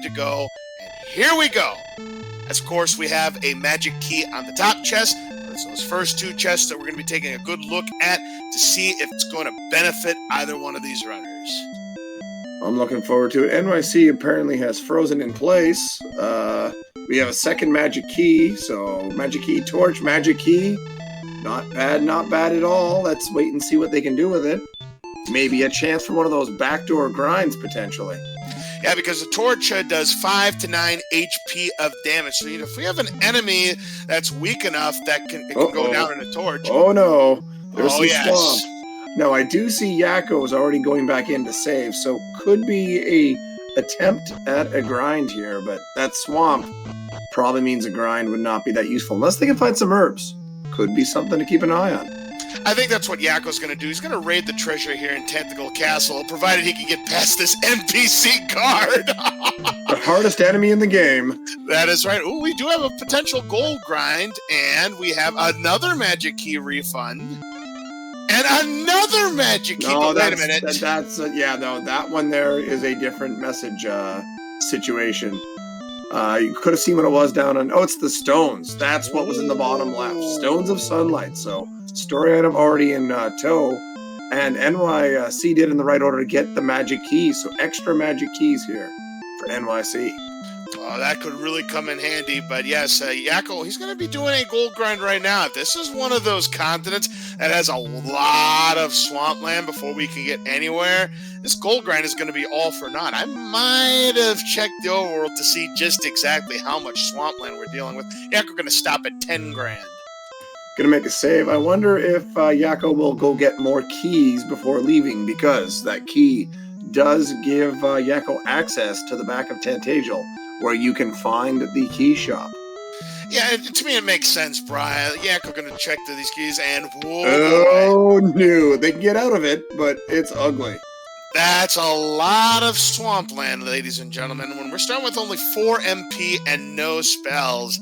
to go, and here we go. As, of course, we have a magic key on the top chest. It's those first two chests that we're going to be taking a good look at to see if it's going to benefit either one of these runners. I'm looking forward to it. NYC apparently has frozen in place. We have a second magic key, so magic key, torch, magic key. Not bad at all. Let's wait and see what they can do with it. Maybe a chance for one of those backdoor grinds, potentially. Yeah, because the torch does 5 to 9 HP of damage. So if we have an enemy that's weak enough that it can go down in a torch. Oh, no. There's some yes. swamp. Now, I do see Yakko is already going back in to save, so could be a attempt at a grind here, but that swamp probably means a grind would not be that useful, unless they can find some herbs. Could be something to keep an eye on. I think that's what Yakko's going to do. He's going to raid the treasure here in Tentacle Castle, provided he can get past this NPC guard. The hardest enemy in the game. That is right. Ooh, we do have a potential gold grind, and we have another magic key refund. And another magic key. No, wait a minute. That one there is a different message situation. You could have seen what it was down on. Oh, it's the stones. That's what was in the bottom left. Stones of sunlight. So story item already in tow, and NYC did in the right order to get the magic keys. So extra magic keys here for NYC. Oh, that could really come in handy. But yes, Yakko, he's going to be doing a gold grind right now. This is one of those continents that has a lot of swampland before we can get anywhere. This gold grind is going to be all for naught. I might have checked the overworld to see just exactly how much swampland we're dealing with. Yakko going to stop at 10 grand. Gonna make a save. I wonder if Yakko will go get more keys before leaving, because that key does give Yakko access to the back of Tantagel, where you can find the key shop. Yeah, to me it makes sense, Brian. Yakko gonna check through these keys, and whoa, no, they can get out of it, but it's ugly. That's a lot of swampland, ladies and gentlemen. When we're starting with only 4 MP and no spells,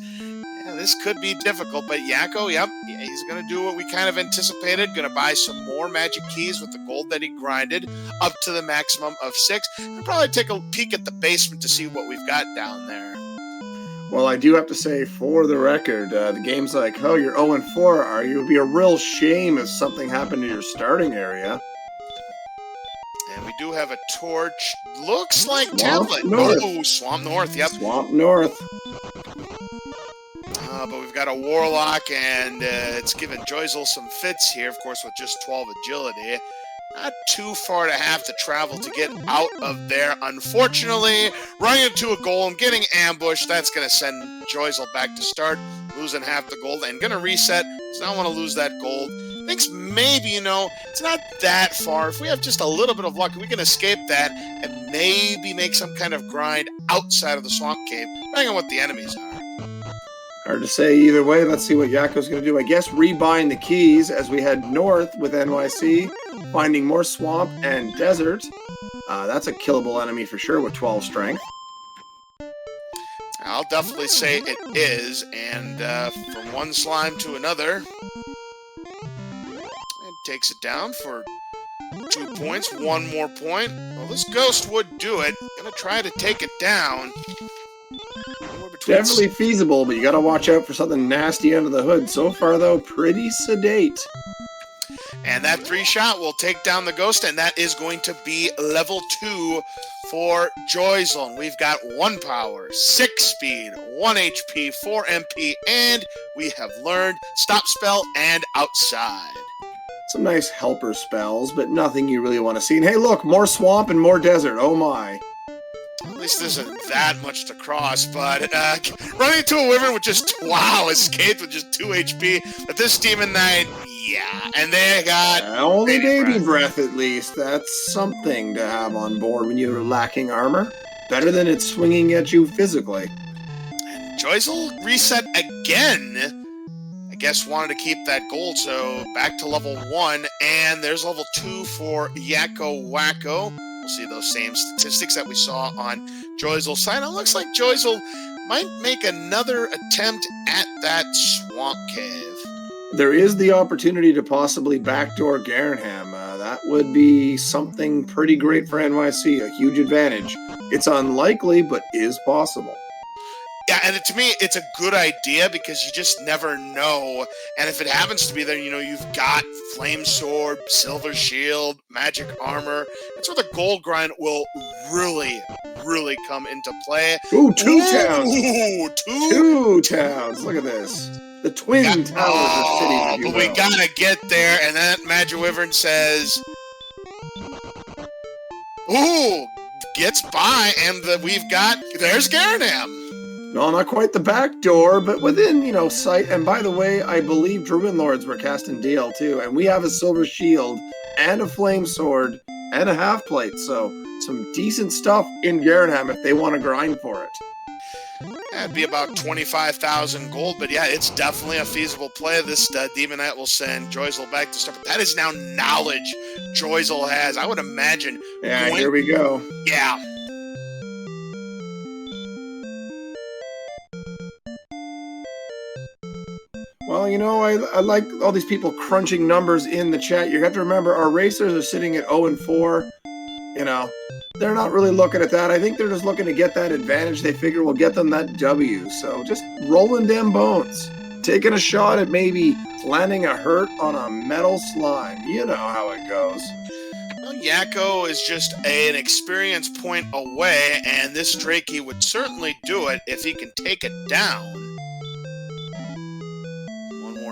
this could be difficult, but Yakko, he's going to do what we kind of anticipated. Going to buy some more magic keys with the gold that he grinded up to the maximum of 6. And probably take a peek at the basement to see what we've got down there. Well, I do have to say, for the record, the game's like, oh, you're 0-4, are you? It would be a real shame if something happened to your starting area. And we do have a torch. Looks like Swamp tablet. North. Oh, Swamp North, yep. Swamp North. But we've got a Warlock, and it's giving juyzal some fits here, of course, with just 12 agility. Not too far to have to travel to get out of there. Unfortunately, running into a golem, getting ambushed, that's going to send juyzal back to start, losing half the gold, and going to reset. Does not want to lose that gold. Thinks maybe, it's not that far. If we have just a little bit of luck, we can escape that and maybe make some kind of grind outside of the swamp cave, depending on what the enemies are. Hard to say either way. Let's see what Yakko's going to do. I guess rebind the keys as we head north with NYC, finding more swamp and desert. That's a killable enemy for sure with 12 strength. I'll definitely say it is, and from one slime to another, it takes it down for 2 points, 1 more point. Well, this ghost would do it. Gonna try to take it down. Definitely feasible, but you gotta watch out for something nasty under the hood. So far, though, pretty sedate. And that 3-shot will take down the ghost, and that is going to be level 2 for juyzal. We've got 1 power, 6 speed, 1 HP, 4 MP, and we have learned stop spell and outside. Some nice helper spells, but nothing you really want to see. And hey, look, more swamp and more desert. Oh my. At least there isn't that much to cross, but running into a wyvern with just, escaped with just 2 HP. But this Demon Knight, and they got... only baby breath, at least. That's something to have on board when you're lacking armor. Better than it's swinging at you physically. And juyzal reset again. I guess wanted to keep that gold, so back to level 1. And there's level 2 for YakkoWakko. We'll see those same statistics that we saw on juyzal's side. It looks like juyzal might make another attempt at that swamp cave. There is the opportunity to possibly backdoor Garanham. That would be something pretty great for NYC, a huge advantage. It's unlikely, but is possible. Yeah, and to me, it's a good idea because you just never know. And if it happens to be there, you've got Flame Sword, Silver Shield, Magic Armor. That's where the gold grind will really, really come into play. Ooh, two towns. Ooh, Two towns. Look at this. The twin towers of cities. But we gotta get there, and then Magic Wyvern says, ooh, gets by, and there's Garanham. No, not quite the back door, but within, sight. And by the way, I believe Druid Lords were casting DL too. And we have a Silver Shield and a Flame Sword and a Half Plate. So some decent stuff in Garanham if they want to grind for it. That'd be about 25,000 gold, but yeah, it's definitely a feasible play. This Demon Knight will send juyzal back to start. But that is now knowledge juyzal has. I would imagine. Yeah, here we go. Yeah. Well, I like all these people crunching numbers in the chat. You have to remember, our racers are sitting at 0-4. They're not really looking at that. I think they're just looking to get that advantage. They figure will get them that W. So just rolling them bones. Taking a shot at maybe landing a hurt on a metal slime. You know how it goes. Well, Yakko is just an experience point away, and this Drakey would certainly do it if he can take it down.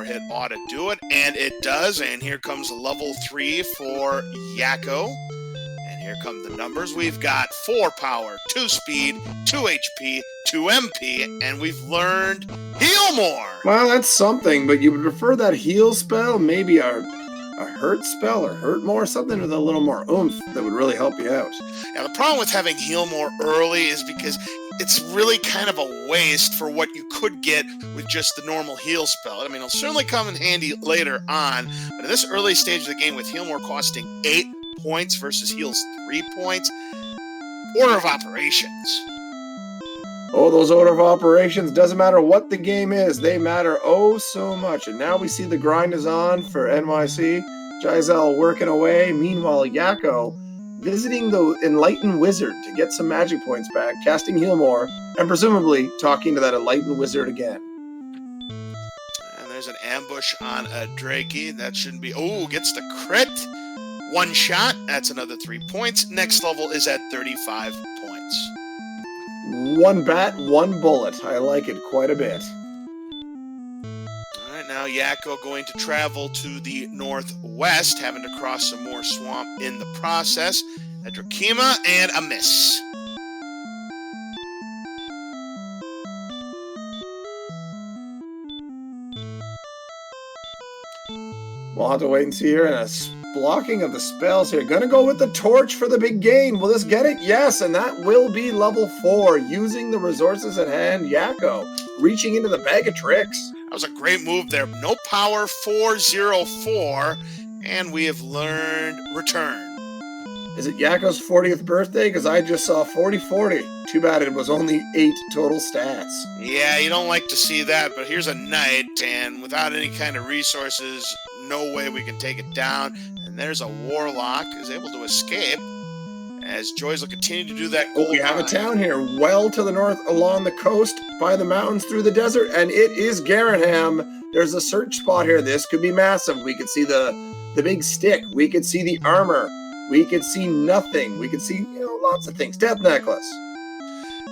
Hit ought to do it, and it does. And here comes level 3 for Yakko. And here come the numbers. We've got 4 power, 2 speed, 2 HP, 2 MP, and we've learned heal more. Well, that's something, but you would prefer that heal spell, maybe a hurt spell or hurt more, something with a little more oomph that would really help you out. Now, the problem with having heal more early is because it's really kind of a waste for what you could get with just the normal heal spell. I mean, it'll certainly come in handy later on, but in this early stage of the game with heal more costing 8 points versus heals 3 points, order of operations. Oh, those order of operations, doesn't matter what the game is, they matter oh so much. And now we see the grind is on for NYC. juyzal working away. Meanwhile, Yakko visiting the Enlightened Wizard to get some magic points back, casting heal more, and presumably talking to that Enlightened Wizard again. And there's an ambush on a Drakey. That shouldn't be... Oh, gets the crit. 1 shot. That's another 3 points. Next level is at 35 points. 1 bat, 1 bullet. I like it quite a bit. Now Yakko going to travel to the northwest, having to cross some more swamp in the process. A Drakima and a miss. We'll have to wait and see here. And a blocking of the spells here. Gonna go with the torch for the big gain. Will this get it? Yes, and that will be level 4. Using the resources at hand, Yakko reaching into the bag of tricks. That was a great move there. No power, 404, and we have learned return. Is it Yakko's 40th birthday? Because I just saw 40-40. Too bad it was only 8 total stats. Yeah, you don't like to see that, but here's a knight, and without any kind of resources, no way we can take it down. And there's a warlock, is able to escape. As juyzal continue to do that. Oh, we have a town here, well to the north along the coast, by the mountains through the desert, and it is Garanham. There's a search spot here. This could be massive. We could see the big stick. We could see the armor. We could see nothing. We could see, lots of things. Death necklace.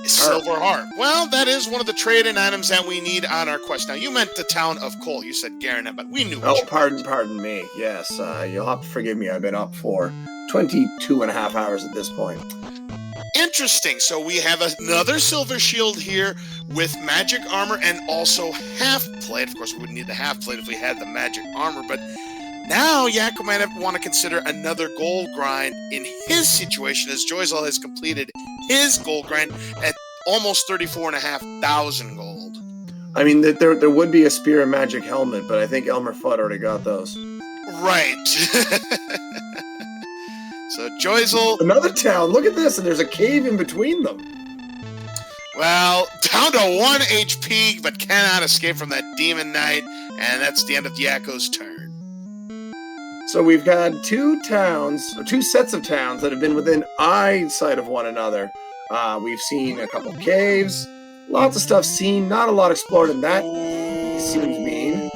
Silver heart. Well, that is one of the trade-in items that we need on our quest. Now, you meant the town of Cole. You said Garanham, but we knew what you meant. Pardon me. Yes, you'll have to forgive me. I've been up for 22 and a half hours at this point. Interesting. So we have another silver shield here with magic armor and also half plate. Of course, we wouldn't need the half plate if we had the magic armor, but now Yakko might want to consider another gold grind in his situation, as juyzal has completed his gold grind at almost 34,500 gold. I mean, there would be a spear and magic helmet, but I think Elmer Fudd already got those. Right. So juyzal... Another town. Look at this, and there's a cave in between them. Well, down to 1 HP, but cannot escape from that Demon Knight, and that's the end of Yakko's turn. So we've had two sets of towns that have been within eyesight of one another. We've seen a couple caves, lots of stuff seen, not a lot explored, and that seems mean.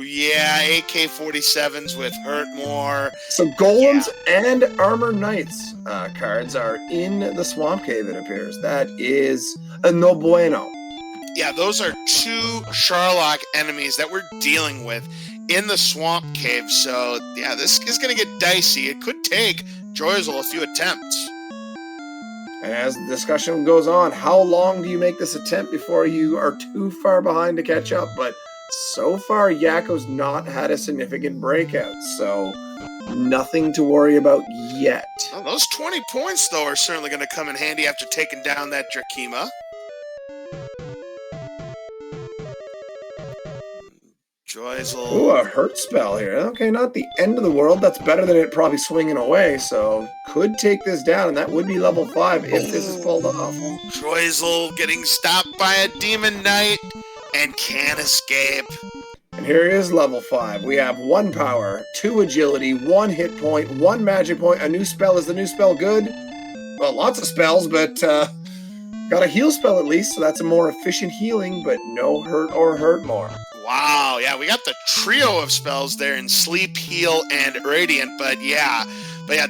Yeah, AK-47s with Hurt More. So golems and armor knights cards are in the swamp cave, it appears. That is a no bueno. Yeah, those are two Sherlock enemies that we're dealing with in the swamp cave. So, yeah, this is going to get dicey. It could take juyzal a few attempts. And as the discussion goes on, how long do you make this attempt before you are too far behind to catch up? But so far, Yakko's not had a significant breakout, so nothing to worry about yet. Well, those 20 points, though, are certainly going to come in handy after taking down that Drakima. juyzal. Ooh, a hurt spell here. Okay, not the end of the world. That's better than it probably swinging away, so could take this down, and that would be level 5 if this is pulled off. juyzal getting stopped by a demon knight and can't escape. And here is level 5. We have 1 power, 2 agility, 1 hit point, 1 magic point. A new spell. Is the new spell good? Well, lots of spells, but got a heal spell at least, so that's a more efficient healing, but no hurt or hurt more. Wow, yeah, we got the trio of spells there in Sleep, Heal, and Radiant, but yeah,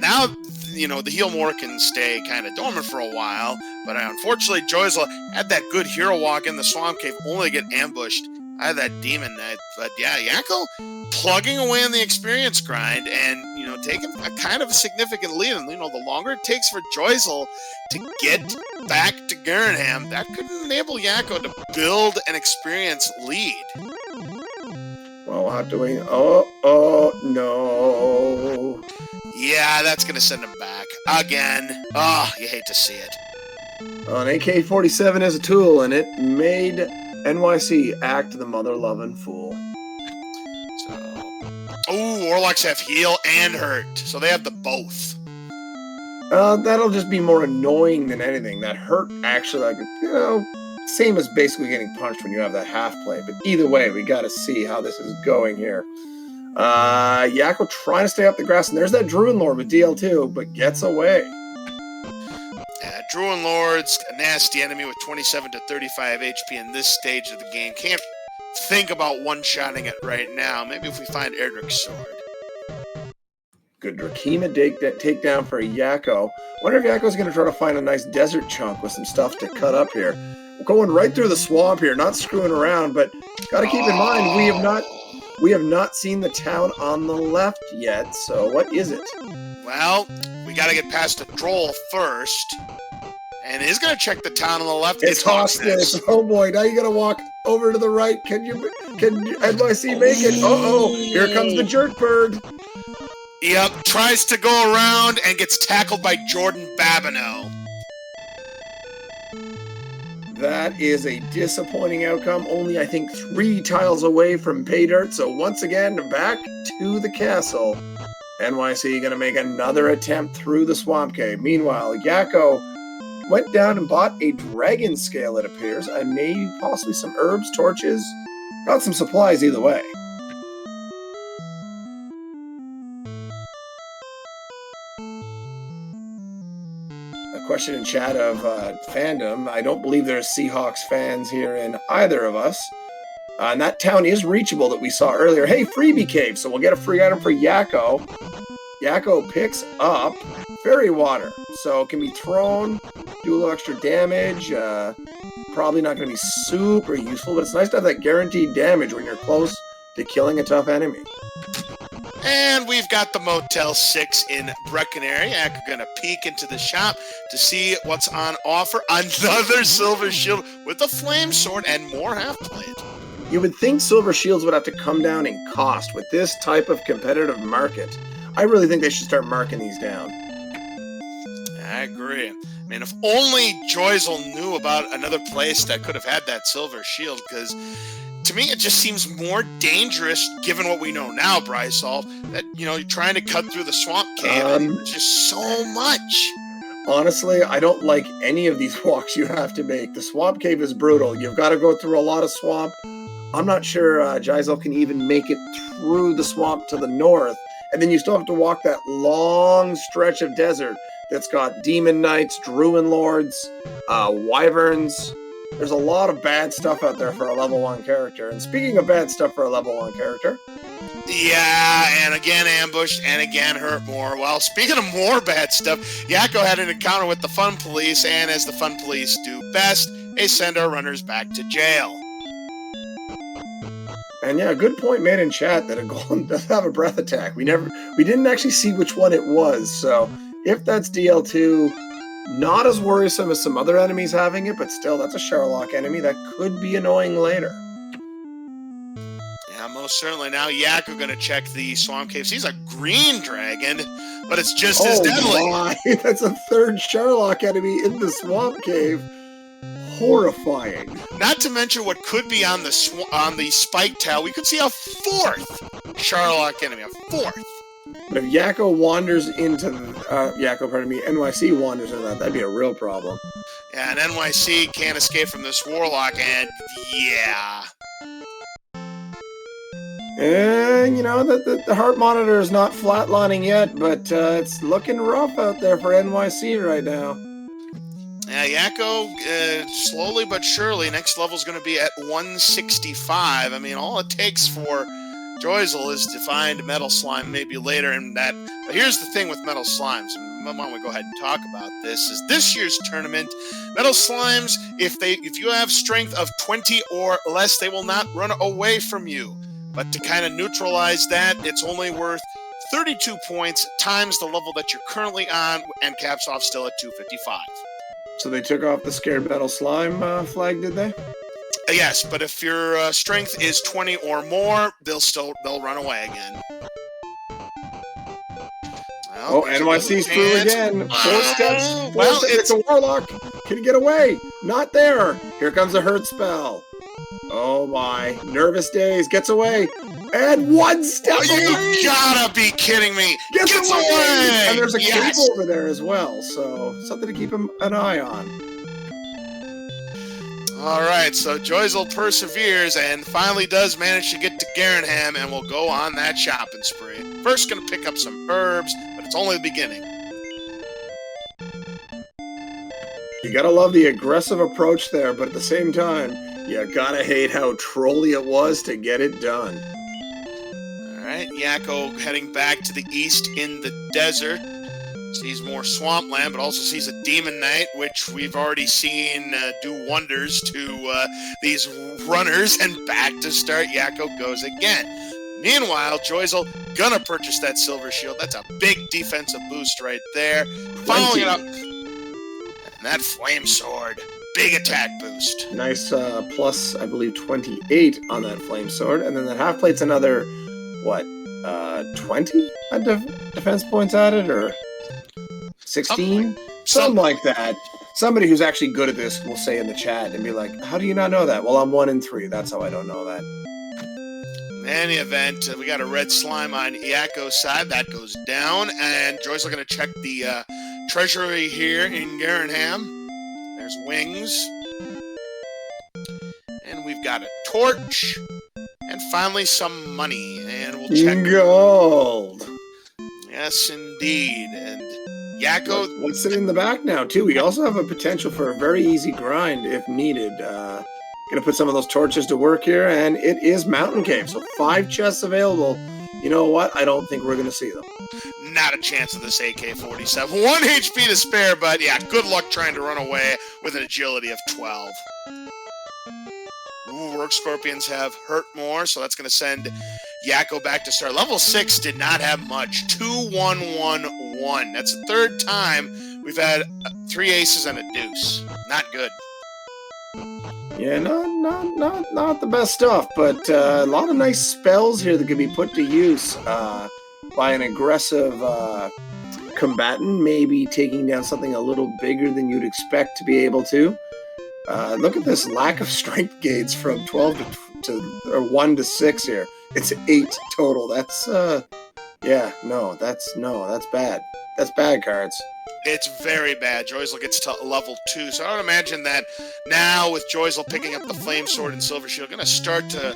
now, you know, the Heal More can stay kind of dormant for a while, but unfortunately, juyzal had that good hero walk in the Swamp Cave, only to get ambushed by that Demon Knight. But yeah, Yakko plugging away on the experience grind and, you know, taking a kind of a significant lead. And, you know, the longer it takes for juyzal to get back to Gurnham, that could enable Yakko to build an experience lead. Well, how do we... Oh, no. Yeah, that's going to send him back. Again. Oh, you hate to see it. Well, an AK-47 is a tool, and it made NYC act the mother-loving fool. So... Ooh, Warlocks have heal and hurt, so they have the both. That'll just be more annoying than anything. That hurt actually, like, you know, same as basically getting punched when you have that half play. But either way, we got to see how this is going here. Yakko trying to stay up the grass, and there's that Druid Lord with DL2, but gets away. Yeah, Druid Lord's a nasty enemy with 27 to 35 HP in this stage of the game. Can't think about one-shotting it right now. Maybe if we find Erdrick's sword. Good Drakima takedown for Yakko. Wonder if Yakko's going to try to find a nice desert chunk with some stuff to cut up here. We're going right through the swamp here, not screwing around, but got to keep in mind we have not seen the town on the left yet. So what is it? Well, we got to get past the troll first, and he's going to check the town on the left. It's hostage. Oh boy! Now you got to walk over to the right. Can NYC make it? Uh-oh! Here comes the jerk bird. Yep, tries to go around and gets tackled by Jordan Babineau. That is a disappointing outcome. Only, I think, 3 tiles away from pay dirt. So once again, back to the castle. NYC going to make another attempt through the swamp cave. Meanwhile, Yakko went down and bought a dragon scale, it appears, and maybe possibly some herbs, torches. Got some supplies either way. Question in chat of fandom. I don't believe there's Seahawks fans here in either of us. And that town is reachable that we saw earlier. Hey, freebie cave. So we'll get a free item for Yakko. Yakko picks up fairy water. So it can be thrown, do a little extra damage. Probably not going to be super useful, but it's nice to have that guaranteed damage when you're close to killing a tough enemy. And we've got the Motel 6 in Breckenary. We're going to peek into the shop to see what's on offer. Another Silver Shield with a Flame Sword and more Half-Plate. You would think Silver Shields would have to come down in cost with this type of competitive market. I really think they should start marking these down. I agree. I mean, if only juyzal knew about another place that could have had that Silver Shield, because... to me, it just seems more dangerous, given what we know now, Brysolf, that, you know, you're trying to cut through the swamp cave, and there's just so much. Honestly, I don't like any of these walks you have to make. The swamp cave is brutal. You've got to go through a lot of swamp. I'm not sure juyzal can even make it through the swamp to the north, And then you still have to walk that long stretch of desert that's got demon knights, druid lords, wyverns. There's a lot of bad stuff out there for a level 1 character. And speaking of bad stuff for a level 1 character... Yeah, and again ambushed, and again hurt more. Well, speaking of more bad stuff, Yakko had an encounter with the fun police, and as the fun police do best, they send our runners back to jail. And yeah, good point made in chat that a golem does have a breath attack. We didn't actually see which one it was, so if that's DL2, not as worrisome as some other enemies having it, but still, that's a Sherlock enemy that could be annoying later. Yeah, most certainly. Now Yakko going to check the swamp caves. He's a green dragon, but it's just as deadly. My. That's a third Sherlock enemy in the swamp cave. Horrifying. Not to mention what could be on the spike tail. We could see a fourth Sherlock enemy. A fourth. But if Yakko wanders into NYC wanders into that, that'd be a real problem. Yeah, and NYC can't escape from this warlock, and yeah. And, the heart monitor is not flatlining yet, but it's looking rough out there for NYC right now. Yeah, Yakko, slowly but surely, next level is going to be at 165. I mean, all it takes for juyzal is to find metal slime maybe later in that. But here's the thing with metal slimes, and why don't we go ahead and talk about this, is this year's tournament, metal slimes, if you have strength of 20 or less, they will not run away from you. But to kind of neutralize that, it's only worth 32 points times the level that you're currently on, and caps off still at 255. So they took off the scared metal slime flag, did they? Yes, but if your strength is 20 or more, they'll run away again. Well, NYC's through again. 4 steps. It's a warlock. Can he get away? Not there. Here comes a hurt spell. Oh my. Nervous days. Gets away. And 1 step away. You gotta be kidding me. Gets away. And there's a yes. cave over there as well. So something to keep an eye on. All right, so juyzal perseveres and finally does manage to get to Garenham and will go on that shopping spree. First going to pick up some herbs, but it's only the beginning. You gotta love the aggressive approach there, but at the same time, you gotta hate how trolly it was to get it done. All right, Yakko heading back to the east in the desert. Sees more swampland, but also sees a demon knight, which we've already seen do wonders to these runners, and back to start Yakko goes again. Meanwhile, juyzal gonna purchase that silver shield. That's a big defensive boost right there. Following it up, and that flame sword, big attack boost. Nice plus, I believe, 28 on that flame sword, and then the half plate's another, 20 defense points added, or 16? Something like that. Somebody who's actually good at this will say in the chat and be like, how do you not know that? Well, I'm 1 in 3. That's how I don't know that. In any event, we got a red slime on Yakko's side. That goes down. And juyzal going to check the treasury here in Garenham. There's wings. And we've got a torch. And finally some money. And we'll check. Gold! Yes, indeed. And Yakko... What's sitting in the back now, too? We also have a potential for a very easy grind if needed. Gonna put some of those torches to work here, and it is Mountain Cave, so 5 chests available. You know what? I don't think we're gonna see them. Not a chance of this AK-47. 1 HP to spare, but yeah, good luck trying to run away with an agility of 12. Ooh, Rogue Scorpions have hurt more, so that's gonna send Yakko back to start. Level 6 did not have much. 2-1-1-1. That's the 3rd time we've had 3 aces and a deuce. Not good. Yeah, not the best stuff, but a lot of nice spells here that could be put to use by an aggressive combatant, maybe taking down something a little bigger than you'd expect to be able to. Look at this lack of strength gauge from 12 to 1 to 6 here. It's 8 total. That's that's bad. That's bad cards. It's very bad. Juyzal gets to level 2, so I would imagine that now with Juyzal picking up the Flame Sword and Silver Shield, going to start to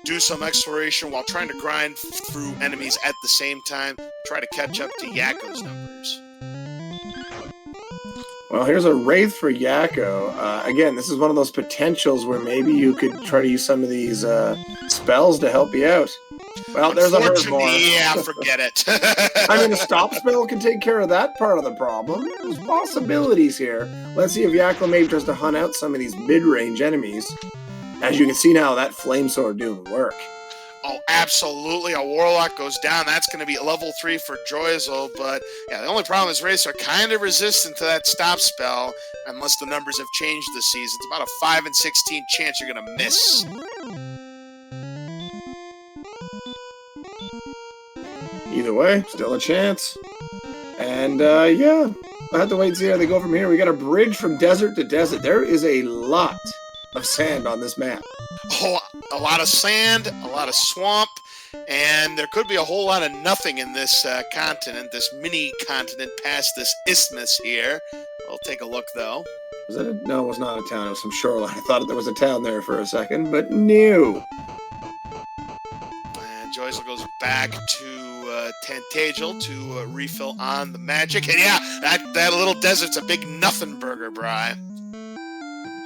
do some exploration while trying to grind through enemies at the same time, try to catch up to Yakko's numbers. Well, here's a Wraith for Yakko. Again, this is one of those potentials where maybe you could try to use some of these spells to help you out. Well, there's a hurt more. Yeah, forget it. I mean, a stop spell can take care of that part of the problem. There's possibilities here. Let's see if Yakko maybe tries to hunt out some of these mid-range enemies. As you can see now, that Flame Sword doing the work. Oh, absolutely. A Warlock goes down. That's going to be level 3 for Juyzal. But, yeah, the only problem is Wraiths are kind of resistant to that stop spell unless the numbers have changed this season. It's about a 5 in 16 chance you're going to miss. Either way, still a chance. And, yeah, I'll have to wait and see how they go from here. We got a bridge from desert to desert. There is a lot of sand on this map. Oh, a lot of sand, a lot of swamp, and there could be a whole lot of nothing in this continent, this mini-continent past this isthmus here. We'll take a look, though. Was that no, it was not a town. It was some shoreline. I thought there was a town there for a second, but no. And Juyzal goes back to Tantagel to refill on the magic. And yeah, that little desert's a big nothing burger, Bri.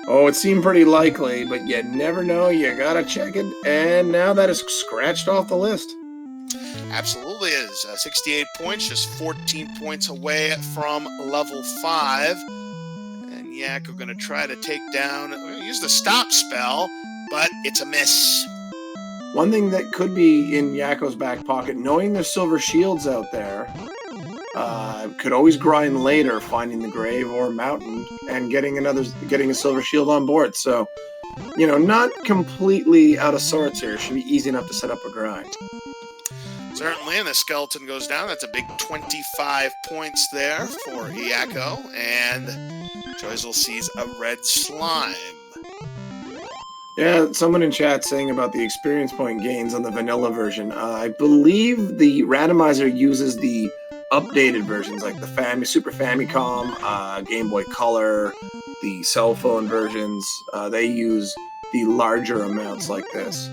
Oh, it seemed pretty likely, but you never know. You gotta check it. And now that is scratched off the list. Absolutely is. 68 points, just 14 points away from level 5. And Yakko going to try to take down, use the stop spell, but it's a miss. One thing that could be in Yakko's back pocket, knowing there's silver shields out there, could always grind later, finding the grave or mountain and getting a silver shield on board. So, you know, not completely out of sorts here. Should be easy enough to set up a grind. Certainly, and the skeleton goes down. That's a big 25 points there for Yakko, and Juyzal sees a red slime. Yeah, someone in chat saying about the experience point gains on the vanilla version. I believe the randomizer uses the updated versions, like the Super Famicom, Game Boy Color, the cell phone versions. They use the larger amounts like this.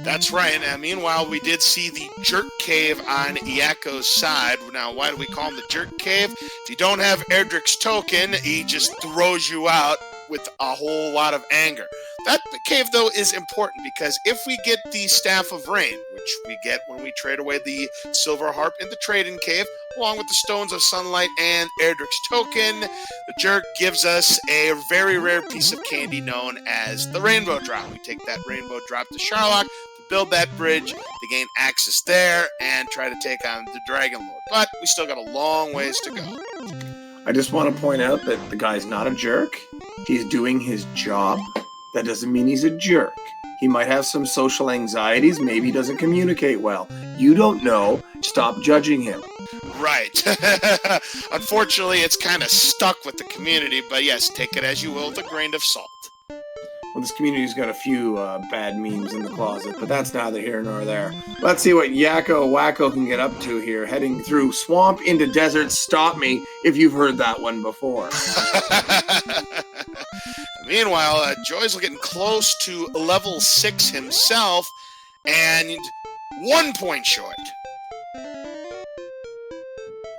That's right. And meanwhile, we did see the Jerk Cave on Yakko's side. Now, why do we call him the Jerk Cave? If you don't have Erdrick's token, he just throws you out with a whole lot of anger. That cave, though, is important because if we get the Staff of Rain, which we get when we trade away the Silver Harp in the Trading Cave, along with the Stones of Sunlight and Erdrick's token, the Jerk gives us a very rare piece of candy known as the Rainbow Drop. We take that Rainbow Drop to Sharlock to build that bridge, to gain access there, and try to take on the Dragon Lord. But we still got a long ways to go. I just want to point out that the guy's not a jerk. He's doing his job. That doesn't mean he's a jerk. He might have some social anxieties. Maybe he doesn't communicate well. You don't know. Stop judging him. Right. Unfortunately, it's kind of stuck with the community, but yes, take it as you will with a grain of salt. Well, this community's got a few bad memes in the closet, but that's neither here nor there. Let's see what YakkoWakko can get up to here, heading through swamp into desert. Stop me if you've heard that one before. Meanwhile, Juyzal getting close to level 6 himself, and 1 point short.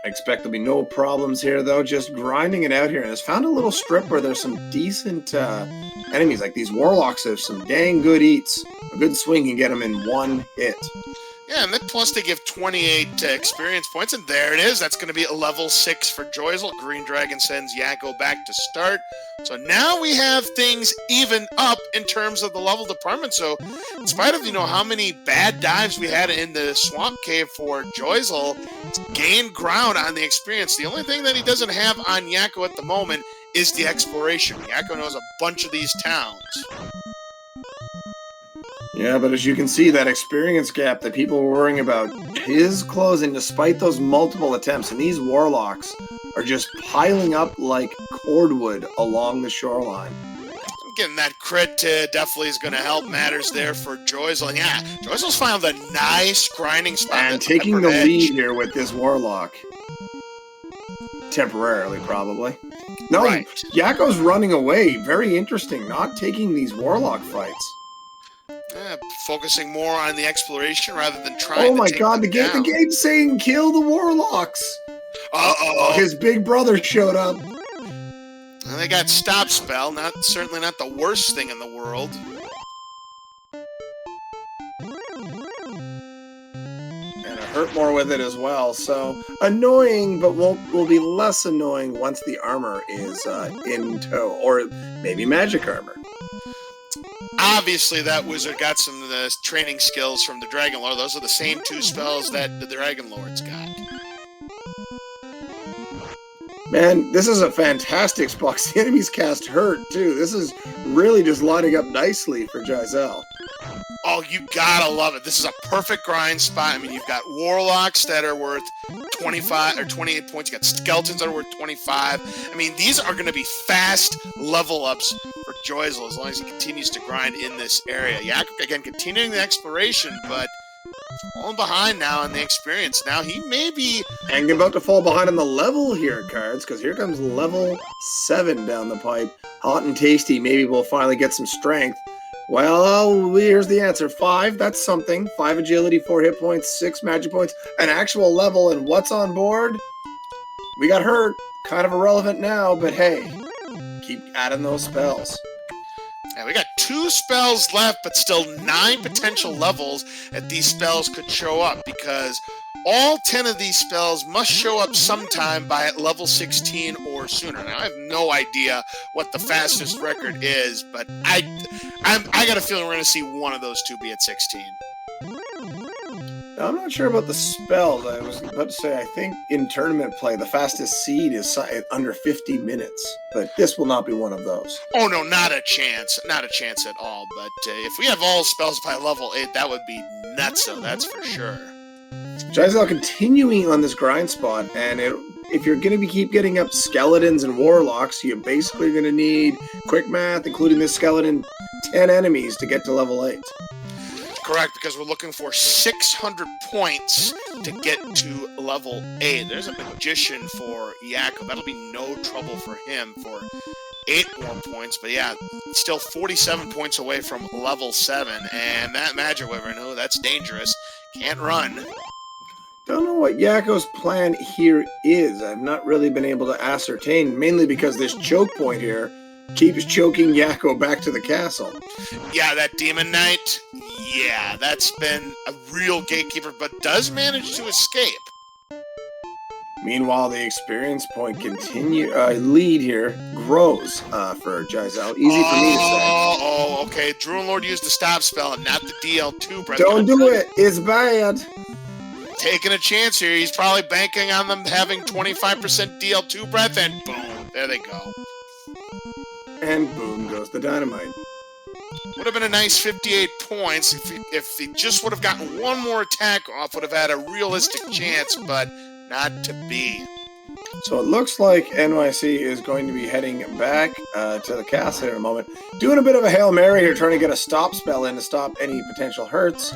I expect there'll be no problems here, though. Just grinding it out here. And I found a little strip where there's some decent enemies. Like these Warlocks have some dang good eats. A good swing can get them in one hit. Yeah, and then plus they give 28 experience points, and there it is. That's going to be a level 6 for Juyzal. Green Dragon sends Yakko back to start. So now we have things even up in terms of the level department. So in spite of, how many bad dives we had in the Swamp Cave for Juyzal, it's gained ground on the experience. The only thing that he doesn't have on Yakko at the moment is the exploration. Yakko knows a bunch of these towns. Yeah, but as you can see, that experience gap that people were worrying about is closing despite those multiple attempts. And these Warlocks are just piling up like cordwood along the shoreline. Getting that crit definitely is going to help matters there for Juyzal. And yeah, Juyzal's found a nice grinding spot. And taking the lead here with this Warlock. temporarily, probably. No, Right. Yakko's running away. Very interesting. Not taking these warlock fights. Focusing more on the exploration rather than trying Oh to my take god, the them down. game's saying kill the warlocks. Uh-oh. His big brother showed up. And they got stop spell, certainly not the worst thing in the world. And it hurt more with it as well, so annoying, but will be less annoying once the armor is in tow, or maybe magic armor. Obviously, that wizard got some of the training skills from the Dragon Lord. Those are the same 2 spells that the Dragon Lord's got. Man, this is a fantastic spot. The enemies cast hurt, too. This is really just lining up nicely for juyzal. Oh, you gotta love it. This is a perfect grind spot. I mean, you've got warlocks that are worth 25 or 28 points. You got skeletons that are worth 25. I mean, these are going to be fast level ups for juyzal as long as he continues to grind in this area. Yakko, again, continuing the exploration, but falling behind now in the experience. Now he may be... And about to fall behind on the level here, cards, because here comes level 7 down the pipe. Hot and tasty. Maybe we'll finally get some strength. Well, here's the answer. 5, that's something. 5 agility, 4 hit points, 6 magic points, an actual level, and what's on board? We got hurt. Kind of irrelevant now, but hey, keep adding those spells. Yeah, we got 2 spells left, but still 9 potential levels that these spells could show up, because all 10 of these spells must show up sometime by level 16 or sooner. Now, I have no idea what the fastest record is, but I got a feeling we're going to see one of those 2 be at 16. Now, I'm not sure about the spells. I was about to say, I think in tournament play, the fastest seed is under 50 minutes, but this will not be one of those. Oh, no, not a chance. Not a chance at all, but if we have all spells by level 8, that would be nutso, that's for sure. juyzal continuing on this grind spot, and if you're going to keep getting up skeletons and warlocks, you're basically going to need quick math, including this skeleton, 10 enemies to get to level 8. Correct, because we're looking for 600 points to get to level 8. There's a magician for Yakko. That'll be no trouble for him for 8 more points. But yeah, still 47 points away from level 7. And that magic wyvern, oh, that's dangerous. Can't run. Don't know what Yakko's plan here is. I've not really been able to ascertain, mainly because this choke point here keeps choking Yakko back to the castle. Yeah, that Demon Knight, yeah, that's been a real gatekeeper, but does manage to escape. Meanwhile, the experience point lead here grows for juyzal. Easy for me to say. Oh, okay. Druid Lord used the stop spell and not the DL2 breath. Don't do it. It's bad. Taking a chance here. He's probably banking on them having 25% DL2 breath, and boom, there they go. And boom goes the dynamite. Would have been a nice 58 points if he just would have gotten one more attack off, would have had a realistic chance, but not to be. So it looks like NYC is going to be heading back to the castle in a moment. Doing a bit of a Hail Mary here, trying to get a stop spell in to stop any potential hurts.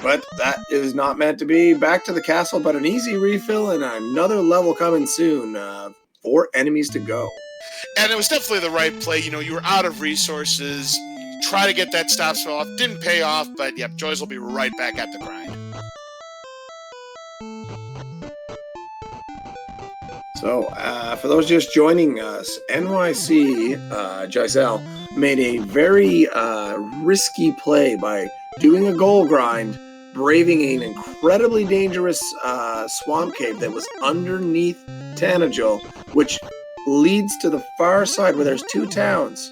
But that is not meant to be. Back to the castle, but an easy refill and another level coming soon. 4 enemies to go. And it was definitely the right play. You know, you were out of resources. You try to get that stop spell off. Didn't pay off, but yep, juyzal will be right back at the grind. So, for those just joining us, NYC juyzal made a very risky play by doing a goal grind, braving an incredibly dangerous swamp cave that was underneath Tanagel, which leads to the far side where there's 2 towns.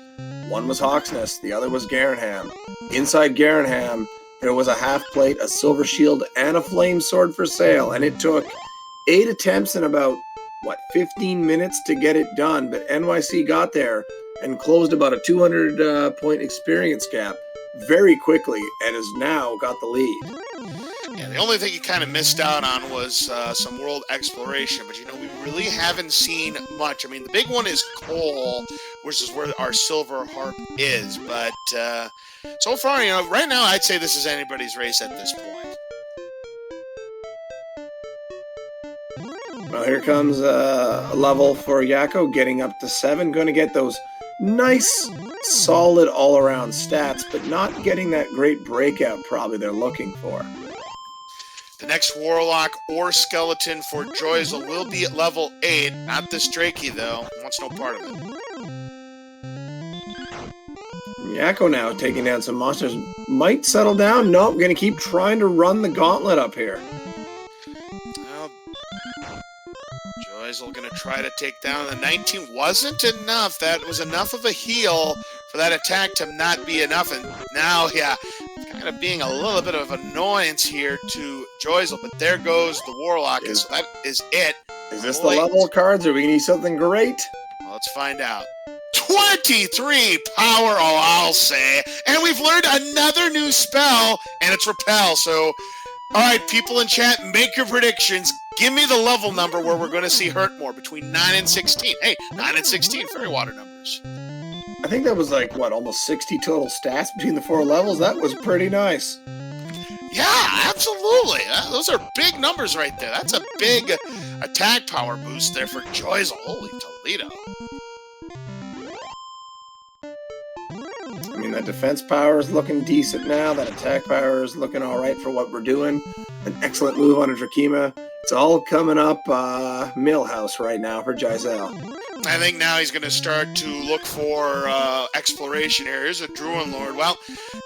One was Hawksnest, the other was Garenham. Inside Garenham, there was a half plate, a silver shield, and a flame sword for sale, and it took 8 attempts and about 15 minutes to get it done, but NYC got there and closed about a 200 point experience gap very quickly and has now got the lead. Yeah, the only thing you kind of missed out on was some world exploration, but you know, we really haven't seen much. I mean, the big one is coal, which is where our silver harp is, but so far, you know, right now I'd say this is anybody's race at this point. Well, here comes a level for Yakko, getting up to 7. Going to get those nice, solid all-around stats, but not getting that great breakout probably they're looking for. The next Warlock or Skeleton for juyzal will be at level 8. Not this Drakey, though. Wants no part of it. Yakko now taking down some monsters. Might settle down. Nope, going to keep trying to run the gauntlet up here. Well, juyzal going to try to take down the 19. Wasn't enough. That was enough of a heal for that attack to not be enough. And now, yeah, kind of being a little bit of annoyance here to juyzal. But there goes the Warlock. So that is it. Is this the level cards? Are we going to need something great? Well, let's find out. 23 power, I'll say. And we've learned another new spell, and it's Repel. So, all right, people in chat, make your predictions. Give me the level number where we're going to see hurt more, between 9 and 16. Hey, 9 and 16, fairy water numbers. I think that was like, what, almost 60 total stats between the 4 levels? That was pretty nice. Yeah, absolutely. Those are big numbers right there. That's a big attack power boost there for juyzal. Holy Toledo. I mean, that defense power is looking decent now. That attack power is looking all right for what we're doing. An excellent move on a Drakima. It's all coming up Millhouse right now for juyzal. I think now he's going to start to look for exploration areas. A Druid Lord. Well,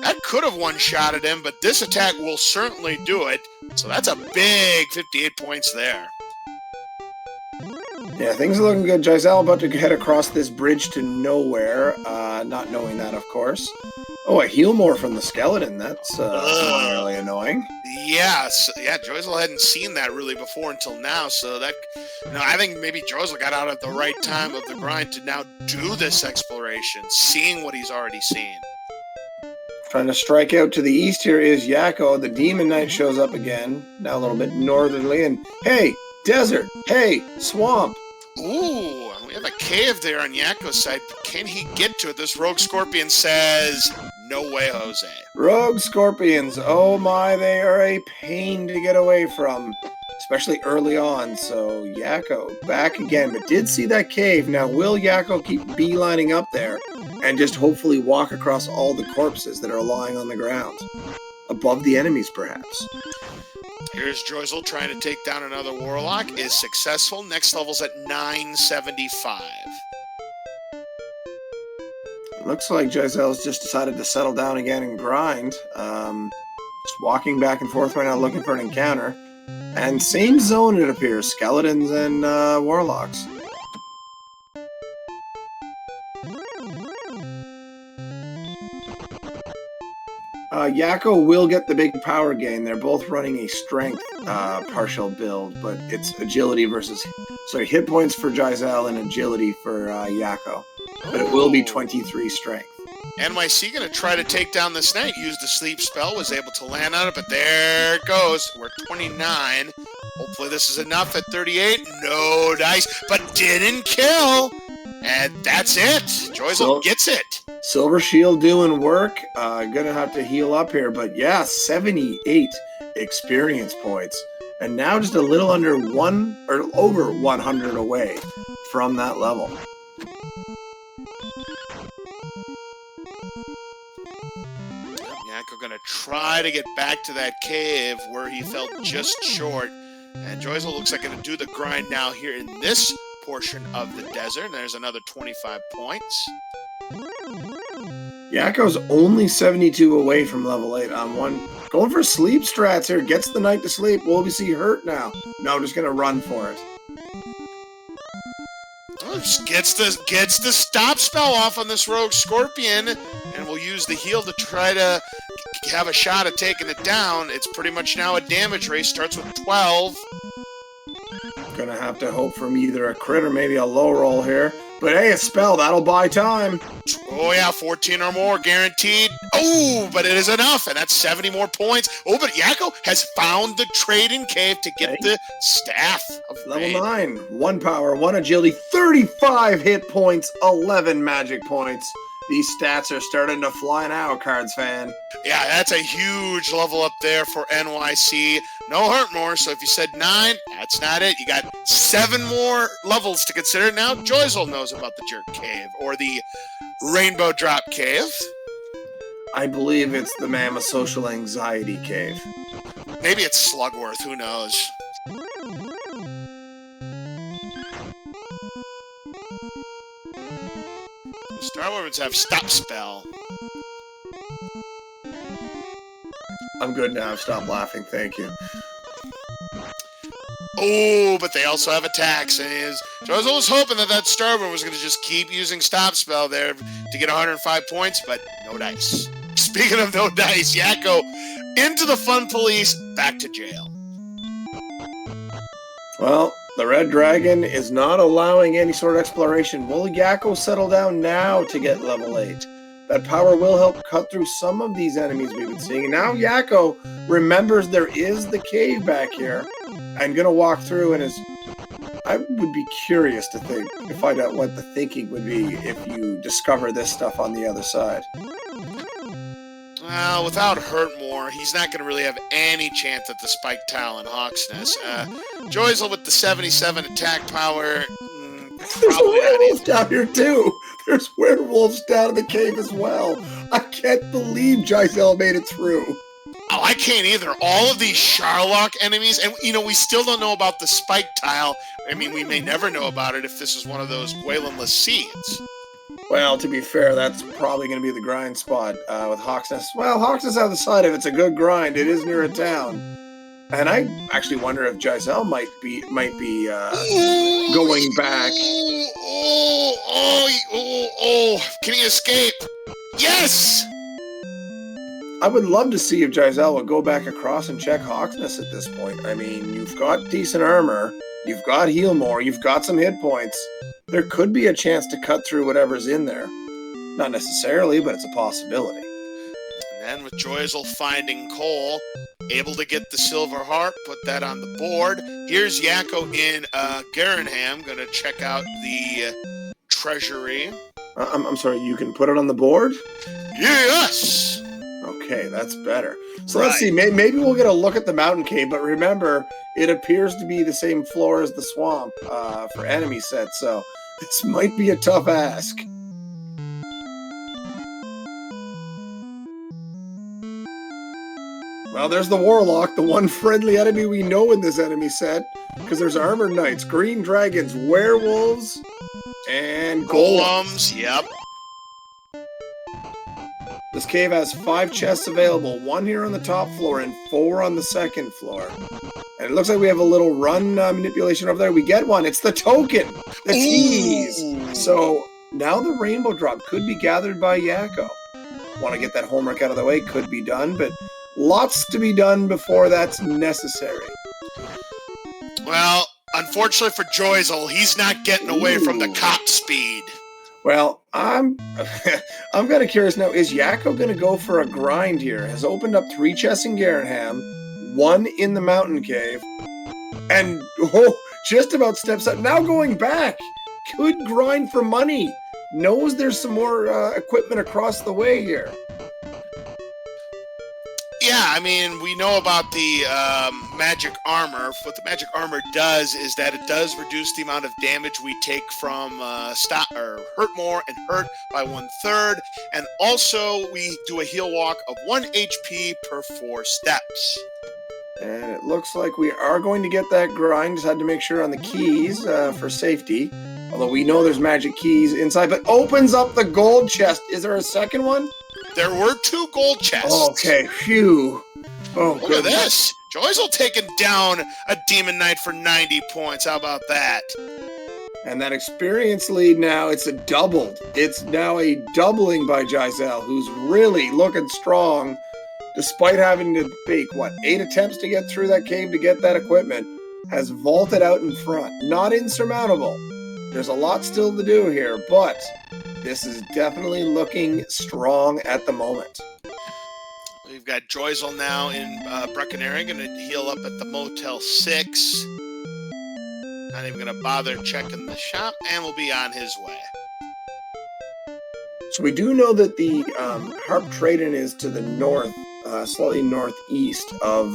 that could have one-shotted him, but this attack will certainly do it. So that's a big 58 points there. Yeah, things are looking good. juyzal about to head across this bridge to nowhere. Not knowing that, of course. Oh, a heal more from the skeleton. That's really annoying. Yes. Yeah, juyzal hadn't seen that really before until now. So that, I think maybe juyzal got out at the right time of the grind to now do this exploration, seeing what he's already seen. Trying to strike out to the east here is Yakko. The Demon Knight shows up again. Now a little bit northerly. And, hey, desert. Hey, swamp. Ooh, we have a cave there on Yakko's side, but can he get to it? This Rogue Scorpion says, no way, Jose. Rogue Scorpions, oh my, they are a pain to get away from, especially early on. So Yakko back again, but did see that cave. Now, will Yakko keep beelining up there and just hopefully walk across all the corpses that are lying on the ground? Above the enemies, perhaps. Here's juyzal trying to take down another Warlock. Is successful. Next level's at 975. Looks like juyzal's just decided to settle down again and grind. Just walking back and forth right now looking for an encounter. And same zone it appears. Skeletons and Warlocks. Yakko will get the big power gain. They're both running a strength partial build, but it's agility versus... Sorry, hit points for juyzal and agility for Yakko. But it will be 23 strength. NYC going to try to take down this knight. Used the sleep spell, was able to land on it, but there it goes. We're 29. Hopefully this is enough at 38. No dice, but didn't kill. And that's it. juyzal gets it. Silver Shield doing work. Gonna have to heal up here, but yeah, 78 experience points. And now just a little under over 100 away from that level. Yakko gonna try to get back to that cave where he fell just short. And juyzal looks like gonna do the grind now here in this portion of the desert. And there's another 25 points. Yakko's only 72 away from level 8 on one. Going for sleep strats here. Gets the knight to sleep. Will we see hurt now? No, just going to run for it. Gets the stop spell off on this Rogue Scorpion. And we'll use the heal to try to have a shot at taking it down. It's pretty much now a damage race. Starts with 12. Gonna have to hope from either a crit or maybe a low roll here. But hey, a spell, that'll buy time. Oh yeah, 14 or more, guaranteed. Oh, but it is enough, and that's 70 more points. Oh, but Yakko has found the trading cave to get the staff of level 9. 1 power, 1 agility, 35 hit points, 11 magic points. These stats are starting to fly now, Cards fan. Yeah, that's a huge level up there for NYC. No hurt more, so if you said 9, that's not it. You got 7 more levels to consider. Now juyzal knows about the Jerk Cave, or the Rainbow Drop Cave. I believe it's the Mammoth Social Anxiety Cave. Maybe it's Slugworth, who knows? Star Weapons have Stop Spell. I'm good now. Stop laughing. Thank you. Oh, but they also have attacks. And juyzal was hoping that Star Weapon was going to just keep using Stop Spell there to get 105 points, but no dice. Speaking of no dice, Yakko into the Fun Police, back to jail. Well, the Red Dragon is not allowing any sort of exploration. Will Yakko settle down now to get level 8? That power will help cut through some of these enemies we've been seeing. And now Yakko remembers there is the cave back here. I'm going to walk through and I would be curious to think, find out what the thinking would be if you discover this stuff on the other side. Well, without Hurtmore, he's not going to really have any chance at the Spike Tile and Hawksness. juyzal with the 77 attack power. There's a werewolf down here too. There's werewolves down in the cave as well. I can't believe juyzal made it through. Oh, I can't either. All of these Sharlock enemies, and we still don't know about the Spike Tile. I mean, we may never know about it if this is one of those Gwaylandless seeds. Well, to be fair, that's probably going to be the grind spot with Hawksness. Well, Hawksness on the side of it's a good grind. It is near a town. And I actually wonder if juyzal might be going back. Can he escape? Yes! I would love to see if juyzal would go back across and check Hawksness at this point. I mean, you've got decent armor, you've got heal more, you've got some hit points. There could be a chance to cut through whatever's in there. Not necessarily, but it's a possibility. And then with juyzal finding coal, able to get the silver heart, put that on the board. Here's Yakko in Garenham, going to check out the treasury. I'm sorry, you can put it on the board? Yes! Okay, that's better. So let's see, maybe we'll get a look at the mountain cave, but remember, it appears to be the same floor as the swamp for enemy sets, so this might be a tough ask. Well, there's the Warlock, the one friendly enemy we know in this enemy set, because there's Armored Knights, Green Dragons, Werewolves, and Golems. Yep. This cave has 5 chests available, 1 here on the top floor and 4 on the second floor. And it looks like we have a little run manipulation over there. We get one. It's the token. The tease. So now the rainbow drop could be gathered by Yakko. Want to get that homework out of the way? Could be done, but lots to be done before that's necessary. Well, unfortunately for juyzal, he's not getting away from the cop speed. Well, I'm kind of curious now. Is Yakko going to go for a grind here? Has opened up 3 chests in Garenham, 1 in the mountain cave, and just about steps up. Now going back. Could grind for money. Knows there's some more equipment across the way here. Yeah, I mean, we know about the magic armor. What the magic armor does is that it does reduce the amount of damage we take from hurt more and hurt by 1/3. And also, we do a heal walk of 1 HP per 4 steps. And it looks like we are going to get that grind. Just had to make sure on the keys for safety. Although we know there's magic keys inside, but opens up the gold chest. Is there a second one? There were 2 gold chests. Okay, phew. Oh, look at this. juyzal taking down a Demon Knight for 90 points. How about that? And that experience lead now, it's a doubled. It's now a doubling by juyzal, who's really looking strong, despite having to make, 8 attempts to get through that cave to get that equipment, has vaulted out in front. Not insurmountable. There's a lot still to do here, but this is definitely looking strong at the moment. We've got juyzal now in Breckenridge, going to heal up at the Motel 6. Not even going to bother checking the shop, and will be on his way. So we do know that the Harp Trade-In is to the north, slightly northeast of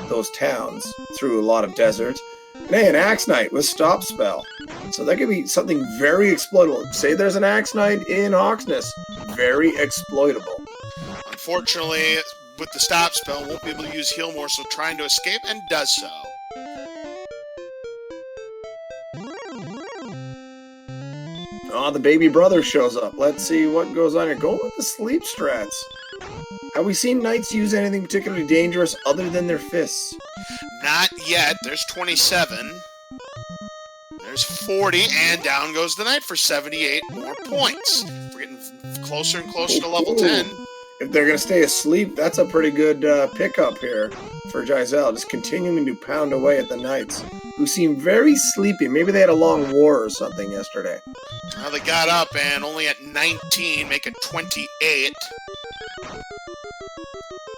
those towns, through a lot of desert. And hey, an Axe Knight with Stop Spell. So that could be something very exploitable. Say there's an Axe Knight in Hawksness. Very exploitable. Unfortunately, with the Stop Spell, won't be able to use Heal more, so trying to escape, and does so. Oh, the baby brother shows up. Let's see what goes on here. Going with the sleep strats. Have we seen knights use anything particularly dangerous other than their fists? Not yet. There's 27. There's 40, and down goes the knight for 78 more points. We're getting closer and closer to level 10. If they're going to stay asleep, that's a pretty good pickup here for juyzal. Just continuing to pound away at the knights, who seem very sleepy. Maybe they had a long war or something yesterday. Well, they got up and only at 19, make it 28.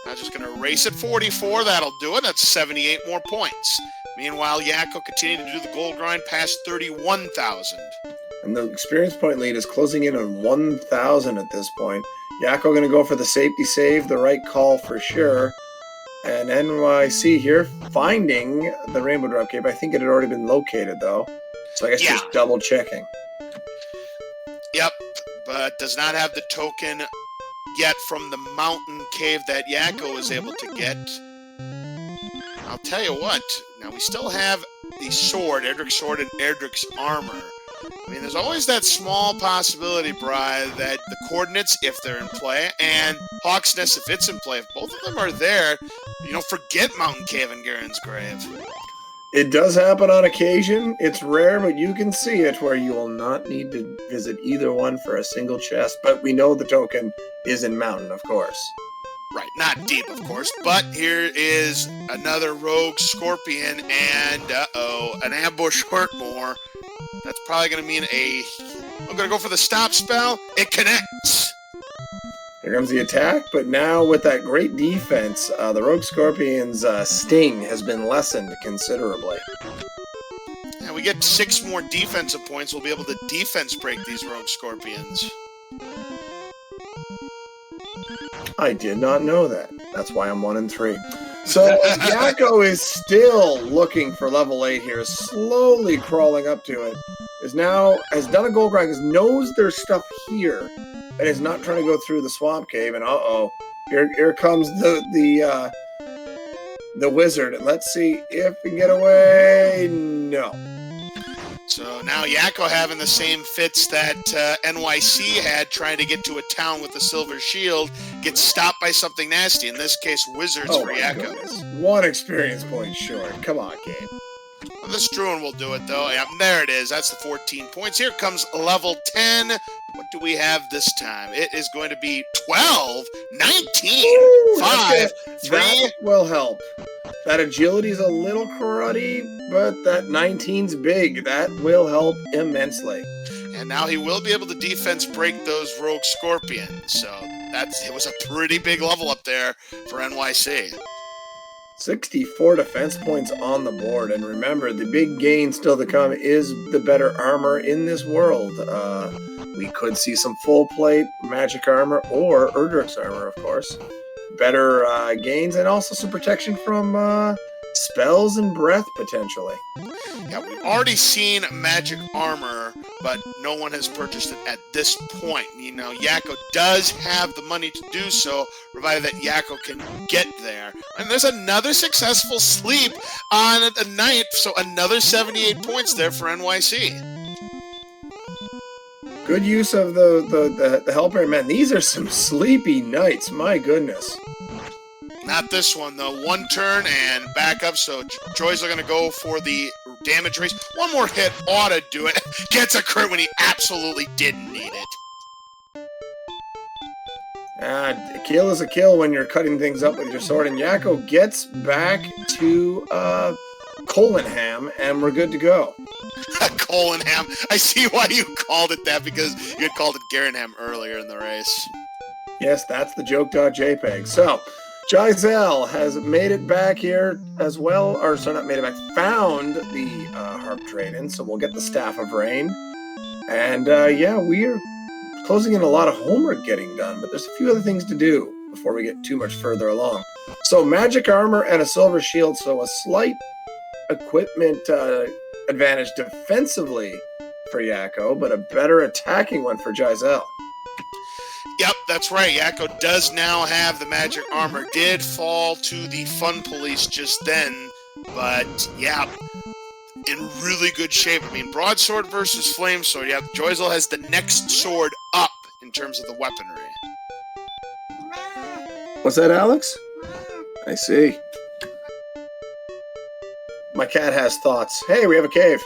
Now just going to race at 44. That'll do it. That's 78 more points. Meanwhile, Yakko continuing to do the gold grind past 31,000. And the experience point lead is closing in on 1,000 at this point. Yakko going to go for the safety save, the right call for sure. And NYC here finding the Rainbow Drop Cave. I think it had already been located, though. So I guess just double checking. Yep, but does not have the token yet from the mountain cave that Yakko is able to get. I'll tell you what, now we still have the sword, Erdrick's sword and Erdrick's armor. I mean, there's always that small possibility, Bri, that the coordinates, if they're in play, and Hawk's Nest, if it's in play, if both of them are there, forget Mountain Cave and Garen's Grave. It does happen on occasion. It's rare, but you can see it where you will not need to visit either one for a single chest. But we know the token is in Mountain, of course. Right, not deep, of course, but here is another rogue scorpion, and, an ambush Hurtmore. That's probably going to mean I'm going to go for the stop spell. It connects. Here comes the attack, but now with that great defense, the Rogue Scorpion's sting has been lessened considerably. And we get 6 more defensive points. We'll be able to defense break these Rogue Scorpions. I did not know that. That's why I'm 1 and 3. So Yakko is still looking for level 8 here, slowly crawling up to it. Has done a gold grind, knows there's stuff here, and is not trying to go through the swamp cave. And here comes the wizard. Let's see if we can get away. No. So now Yakko having the same fits that NYC had, trying to get to a town with a silver shield, gets stopped by something nasty. In this case, wizards for Yakko. Goodness. 1 experience point short. Come on, Gabe. Well, this Druin will do it, though. Yeah, there it is. That's the 14 points. Here comes level 10. What do we have this time? It is going to be 12, 19, Ooh, 5, 3. That will help. That agility's a little cruddy, but that 19's big. That will help immensely. And now he will be able to defense break those rogue scorpions. So it was a pretty big level up there for NYC. 64 defense points on the board. And remember, the big gain still to come is the better armor in this world. We could see some full plate magic armor or Erdrick's armor, of course. Better gains and also some protection from spells and breath, potentially. Yeah, we've already seen magic armor, but no one has purchased it at this point. Yakko does have the money to do so, provided that Yakko can get there. And there's another successful sleep on the night, so another 78 points there for NYC. Good use of the helper. Man, these are some sleepy nights. My goodness. Not this one, though. 1 turn and back up, so juyzal going to go for the damage race. 1 more hit ought to do it. Gets a crit when he absolutely didn't need it. A kill is a kill when you're cutting things up with your sword, and Yakko gets back to Colonham, and we're good to go. Colonham. I see why you called it that, because you had called it Garenham earlier in the race. Yes, that's the joke.jpg. So, juyzal has made it back here as well, or sorry, not made it back, found the Harp Trade-In, so we'll get the Staff of Rain. And, we're closing in a lot of homework getting done, but there's a few other things to do before we get too much further along. So magic armor and a silver shield, so a slight equipment advantage defensively for Yakko, but a better attacking one for juyzal. Yep, that's right. Yakko does now have the magic armor. Did fall to the fun police just then, but yeah, in really good shape. I mean, broadsword versus flame sword. Yeah, juyzal has the next sword up in terms of the weaponry. What's that, Alex? I see. My cat has thoughts. Hey, we have a cave.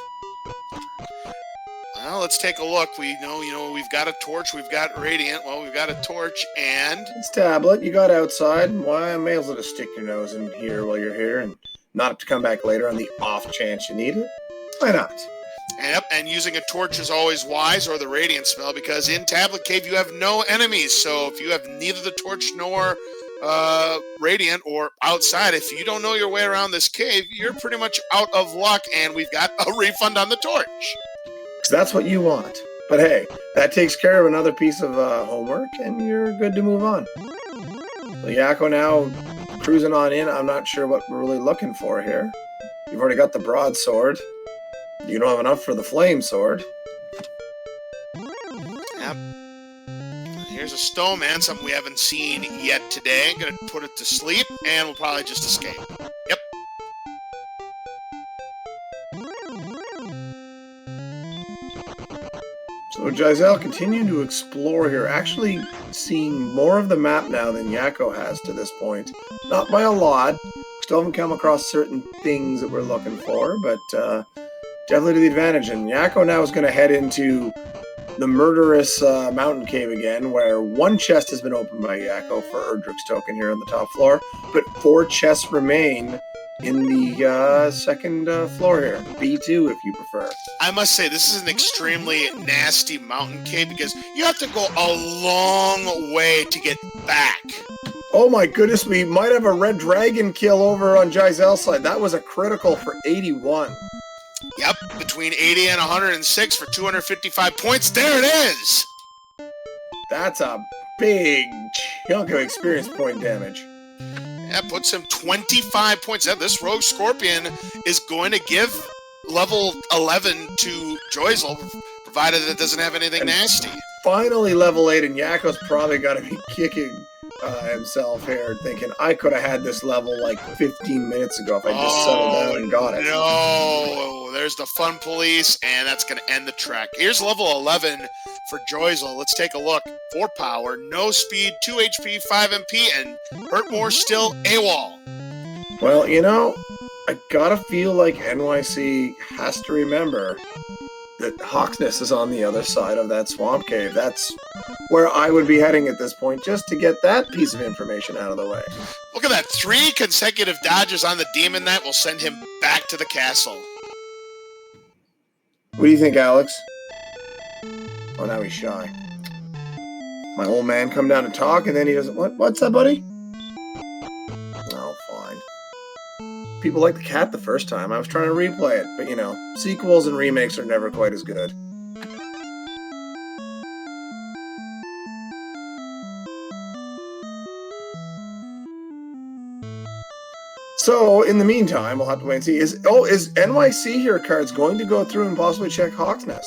Well, let's take a look. We know, we've got a torch, we've got radiant. Well, we've got a torch and It's tablet. You got outside. Why I may as well just stick your nose in here while you're here and not have to come back later on the off chance you need it. Why not? Yep, and using a torch is always wise, or the radiant spell, because in Tablet Cave you have no enemies. So if you have neither the torch nor radiant, or outside, if you don't know your way around this cave, you're pretty much out of luck, and we've got a refund on the torch. Because that's what you want. But hey, that takes care of another piece of homework, and you're good to move on. So Yakko now cruising on in. I'm not sure what we're really looking for here. You've already got the broadsword. You don't have enough for the flame sword. Yep. Here's a snowman, something we haven't seen yet today. I'm going to put it to sleep, and we'll probably just escape. Yep. So juyzal continuing to explore here, actually seeing more of the map now than Yakko has to this point. Not by a lot. Still haven't come across certain things that we're looking for, but definitely to the advantage. And Yakko now is going to head into the murderous mountain cave again, where one chest has been opened by Yakko for Erdrick's token here on the top floor, but 4 chests remain in the second floor here. B2 if you prefer. I must say, this is an extremely nasty mountain cave because you have to go a long way to get back. Oh my goodness, we might have a red dragon kill over on juyzal's side. That was a critical for 81. Yep, between 80 and 106 for 255 points. There it is! That's a big chunk of experience point damage. That puts him 25 points. Yeah, this rogue scorpion is going to give level 11 to juyzal, provided it doesn't have anything nasty. Finally level 8, and Yakko's probably got to be kicking himself here, thinking, I could have had this level like 15 minutes ago if I just settled down and got it. No, there's the fun police, and that's going to end the track. Here's level 11 for juyzal. Let's take a look. 4 power, no speed, 2 HP, 5 MP, and hurt more still, AWOL. Well, you know, I gotta feel like NYC has to remember that Hawksness is on the other side of that swamp cave. That's where I would be heading at this point, just to get that piece of information out of the way. Look at that. 3 consecutive dodges on the Demon Knight will send him back to the castle. What do you think, Alex? Oh, now he's shy. My old man come down to talk, and then he doesn't... What's that, buddy? Oh, fine. People liked the cat the first time. I was trying to replay it, but, you know, sequels and remakes are never quite as good. So, in the meantime, we'll have to wait and see. Is NYC here cards going to go through and possibly check Hawksness?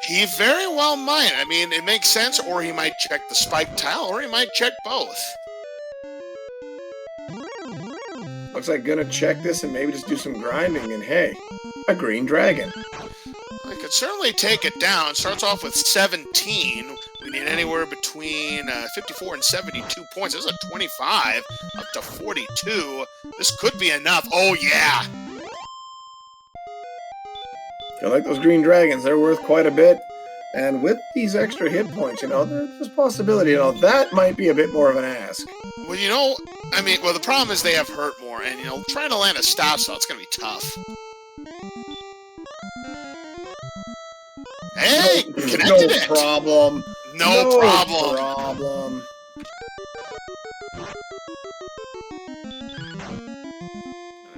He very well might. I mean, it makes sense, or he might check the spike tile, or he might check both. Looks like gonna check this and maybe just do some grinding, and hey, a green dragon. I could certainly take it down. Starts off with 17. We need anywhere between 54 and 72 points. This is a 25 up to 42. This could be enough. Oh, yeah. I like those green dragons. They're worth quite a bit. And with these extra hit points, you know, there's a possibility, you know, that might be a bit more of an ask. Well, you know, I mean, well, the problem is they have hurt more. And, you know, trying to land a stop spell, it's going to be tough. Hey, connected it. No problem. No problem.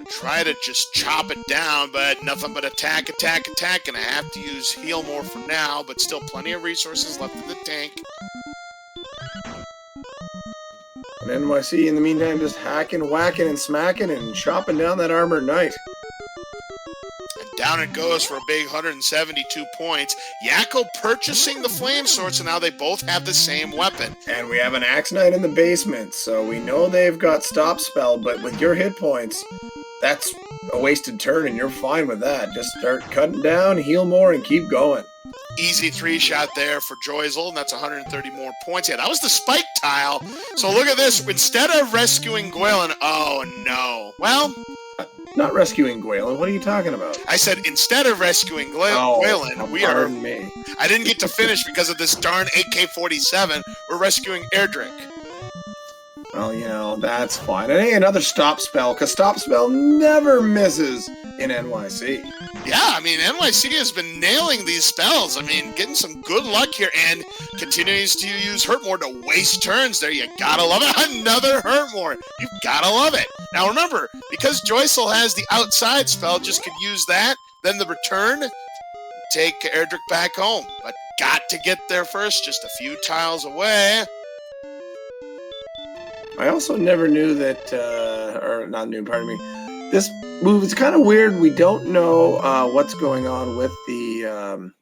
try to just chop it down, but nothing but attack, attack, attack, and I have to use heal more for now, but still plenty of resources left in the tank. And NYC, in the meantime, just hacking, whacking, and smacking, and chopping down that armored knight. And down it goes for a big 172 points. Yakko purchasing the flame sword, so now they both have the same weapon. And we have an axe knight in the basement, so we know they've got stop spell, but with your hit points, that's a wasted turn, and you're fine with that. Just start cutting down, heal more, and keep going. Easy 3-shot there for juyzal, and that's 130 more points. Yeah, that was the spike tile. So look at this. Instead of rescuing Gwaelin, oh no. Well, not rescuing Gwaelin. What are you talking about? I said instead of rescuing Gwaelin, we are. Me. I didn't get to finish because of this darn AK-47. We're rescuing Erdrick. Well, you know, that's fine. It ain't another stop spell, because stop spell never misses in NYC. Yeah, I mean, NYC has been nailing these spells. I mean, getting some good luck here and continues to use Hurtmore to waste turns there. You gotta love it. Another Hurtmore. You gotta love it. Now remember, because juyzal has the outside spell, just could use that, then the return, take Erdrick back home. But got to get there first, just a few tiles away. I also never knew that, or not knew, pardon me, this move is kind of weird. We don't know what's going on with the,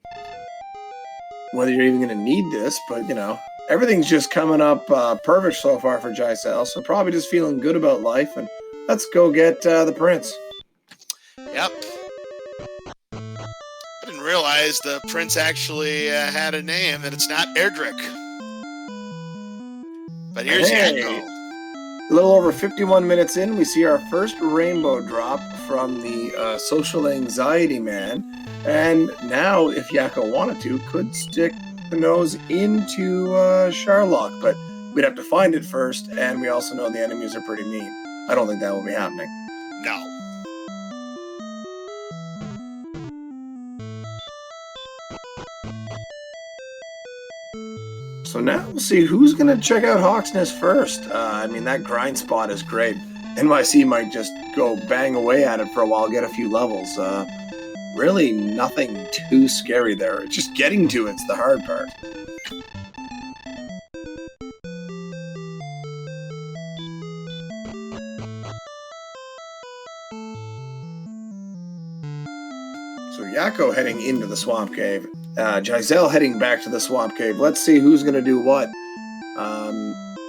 whether you're even going to need this, but, you know, everything's just coming up perfect so far for juyzal, so probably just feeling good about life, and let's go get the prince. Yep. I didn't realize the prince actually had a name, that it's not Erdrick. But here's Yakko. A little over 51 minutes in, we see our first rainbow drop from the social anxiety man. And now, if Yakko wanted to, could stick the nose into Sharlock. But we'd have to find it first, and we also know the enemies are pretty mean. I don't think that will be happening. No. So now we'll see who's going to check out Hawksnest first. I mean, that grind spot is great. NYC might just go bang away at it for a while, get a few levels. Really nothing too scary there. Just getting to it's the hard part. So Yakko heading into the swamp cave. juyzal heading back to the swamp cave. Let's see who's going to do what.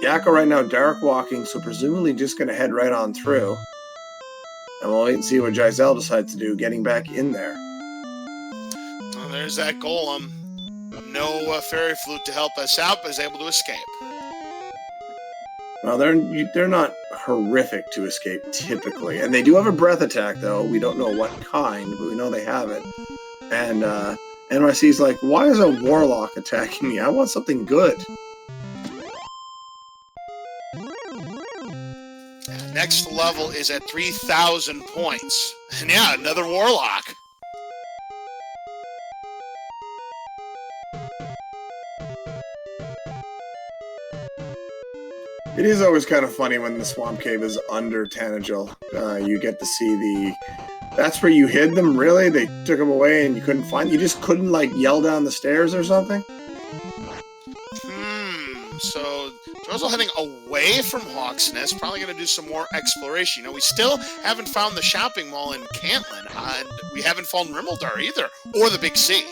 Yakko right now dark walking, so presumably just going to head right on through. And we'll wait and see what juyzal decides to do, getting back in there. Well, there's that golem. No fairy flute to help us out, but is able to escape. Well, they're not horrific to escape typically. And they do have a breath attack, though. We don't know what kind, but we know they have it. And NYC's like, why is a warlock attacking me? I want something good. Next level is at 3,000 points. And yeah, another warlock. It is always kind of funny when the swamp cave is under Tanagel. You get to see the... That's where you hid them, really? They took them away and you couldn't find... You just couldn't, like, yell down the stairs or something? So juyzal heading away from Hawksnest, probably going to do some more exploration. You know, we still haven't found the shopping mall in Cantlin, and we haven't found Rimmildar either, or the Big C.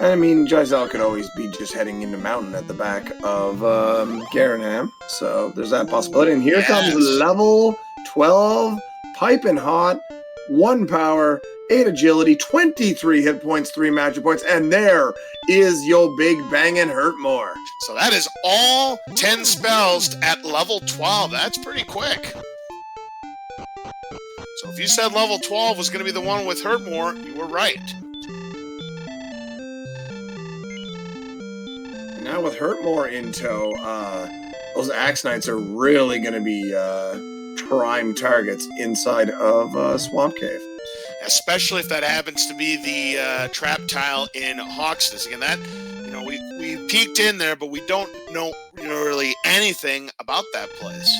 I mean, juyzal could always be just heading into mountain at the back of Garanham, so there's that possibility. And here comes level 12, piping hot, 1 power, 8 agility, 23 hit points, 3 magic points, and there is your big bangin' Hurtmore. So that is all 10 spells at level 12. That's pretty quick. So if you said level 12 was going to be the one with Hurtmore, you were right. Now with Hurtmore in tow, those Axe Knights are really going to be prime targets inside of Swamp Cave. Especially if that happens to be the trap tile in Hawksnest. Again, that, you know, we peeked in there, but we don't know really anything about that place.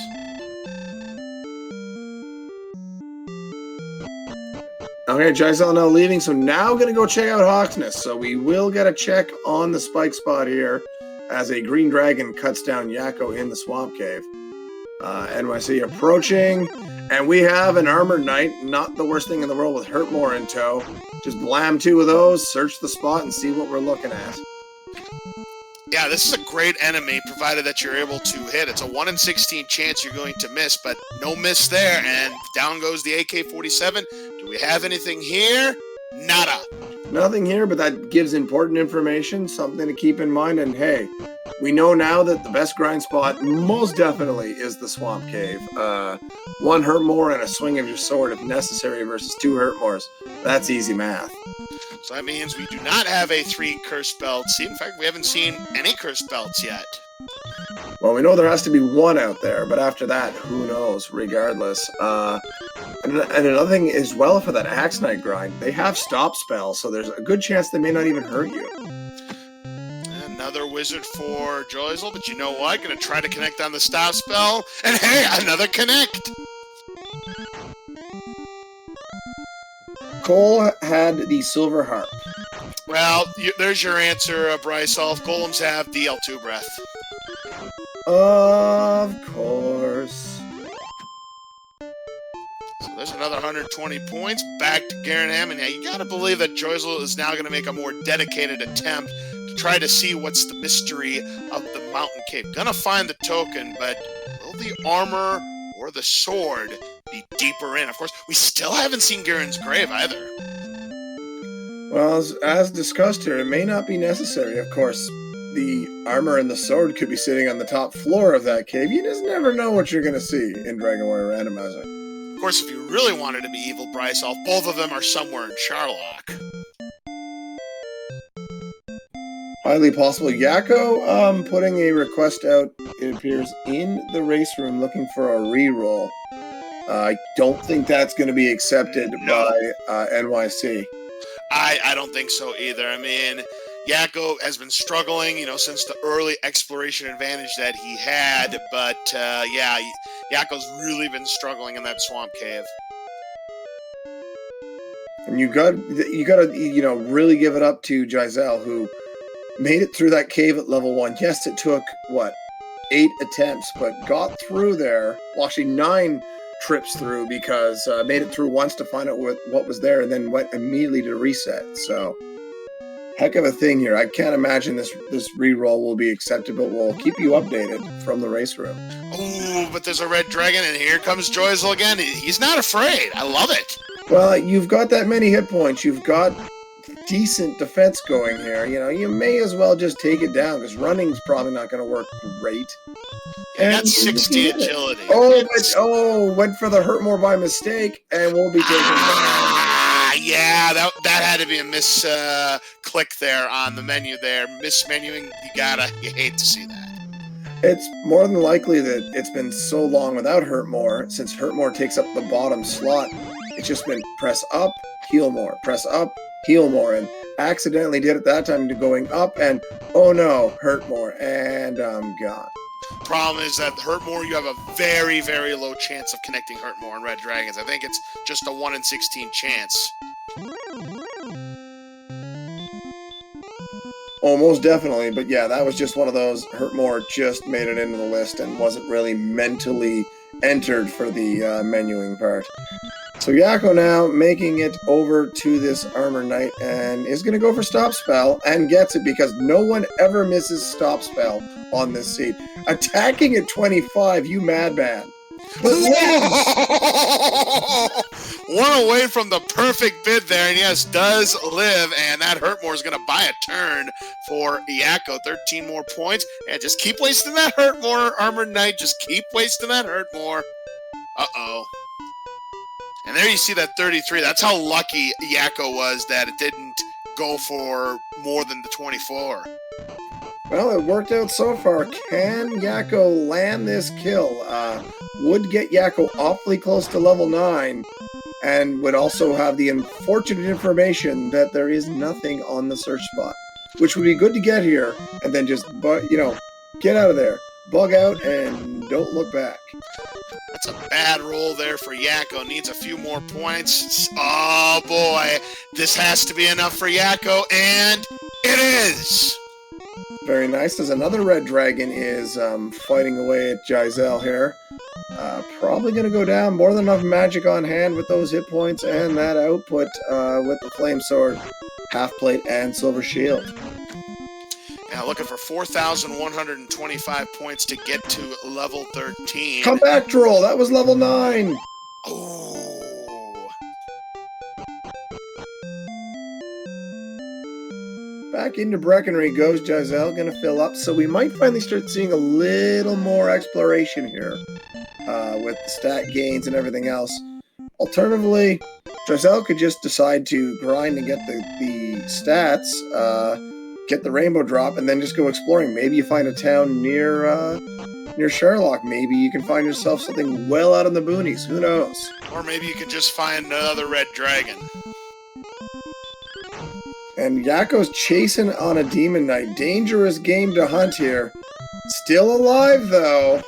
Okay, juyzal now leaving, so now going to go check out Hawk's Nest. So we will get a check on the spike spot here as a green dragon cuts down Yakko in the swamp cave. NYC approaching, and we have an armored knight, not the worst thing in the world, with Hurtmore in tow. Just blam 2 of those, search the spot, and see what we're looking at. Yeah, this is a great enemy, provided that you're able to hit. It's a 1 in 16 chance you're going to miss, but no miss there, and down goes the AK-47. Do we have anything here? Nada. Nothing here, but that gives important information, something to keep in mind, and hey, we know now that the best grind spot most definitely is the swamp cave. 1 Hurtmore and a swing of your sword if necessary versus 2 Hurtmores. That's easy math. So that means we do not have a 3 curse belts. In fact, we haven't seen any curse belts yet. Well, we know there has to be 1 out there, but after that, who knows, regardless. And another thing as well for that Axe Knight grind, they have stop spells, so there's a good chance they may not even hurt you. Another wizard for juyzal, but you know what? Gonna try to connect on the stop spell, and hey, another connect! Cole had the silver harp. Well, there's your answer, Bryce. All golems have DL2 breath. Of course. So there's another 120 points. Back to Garanham, and yeah, you gotta believe that juyzal is now gonna make a more dedicated attempt to try to see what's the mystery of the mountain cave. Gonna find the token, but will the armor or the sword be deeper in? Of course, we still haven't seen Garen's grave either. Well, as discussed here, it may not be necessary. Of course, the armor and the sword could be sitting on the top floor of that cave. You just never know what you're going to see in Dragon Warrior Randomizer. Of course, if you really wanted to be evil, Bryce, both of them are somewhere in Charlock. Highly possible. Yakko putting a request out, it appears, in the race room looking for a reroll. I don't think that's going to be accepted by NYC. I don't think so either. I mean, Yakko has been struggling, since the early exploration advantage that he had, but yeah, Yakko's really been struggling in that swamp cave. And you got to really give it up to juyzal, who made it through that cave at level 1. Yes, it took 8 attempts, but got through there. Well, actually 9 trips through, because made it through once to find out what was there, and then went immediately to reset. So, heck of a thing here. I can't imagine this reroll will be accepted, but we'll keep you updated from the race room. Oh, but there's a red dragon, and here comes juyzal again. He's not afraid. I love it. Well, you've got that many hit points. You've got decent defense going here. You may as well just take it down, because running's probably not going to work great. And that's 60 agility. Went for the Hurtmore by mistake, and we'll be taking that. Yeah, that had to be a miss click there on the menu there. Mismenuing, you hate to see that. It's more than likely that it's been so long without Hurtmore, since Hurtmore takes up the bottom slot, it's just been press up, heal more, press up, heal more, and accidentally did it that time to going up, and oh no, Hurtmore, and I'm gone. Problem is that Hurtmore, you have a very, very low chance of connecting Hurtmore and Red Dragons. I think it's just a 1 in 16 chance. Oh, most definitely, but yeah, that was just one of those. Hurtmore just made it into the list and wasn't really mentally entered for the menuing part. So Yakko now making it over to this Armor Knight and is going to go for Stop Spell, and gets it, because no one ever misses Stop Spell on this seat. Attacking at 25, you madman. But one away from the perfect bid there, and yes, does live, and that Hurtmore is going to buy a turn for Yakko. 13 more points, and just keep wasting that Hurtmore, Armored Knight. Just keep wasting that Hurtmore. Uh-oh. And there you see that 33. That's how lucky Yakko was that it didn't go for more than the 24. Well, it worked out so far. Can Yakko land this kill? Would get Yakko awfully close to level 9, and would also have the unfortunate information that there is nothing on the search spot, which would be good to get here, and then just, get out of there. Bug out and don't look back. That's a bad roll there for Yakko. Needs a few more points. Oh boy, this has to be enough for Yakko, and it is! Very nice. There's another red dragon is fighting away at juyzal here. Probably going to go down. More than enough magic on hand with those hit points and that output with the flame sword, half plate, and silver shield. Now looking for 4,125 points to get to level 13. Come back, troll. That was level 9. Oh. Back into Breckenry goes juyzal, going to fill up. So we might finally start seeing a little more exploration here with the stat gains and everything else. Alternatively, juyzal could just decide to grind and get the stats, get the rainbow drop, and then just go exploring. Maybe you find a town near Sherlock. Maybe you can find yourself something well out in the boonies. Who knows? Or maybe you could just find another red dragon. And Yakko's chasing on a demon knight. Dangerous game to hunt here. Still alive, though.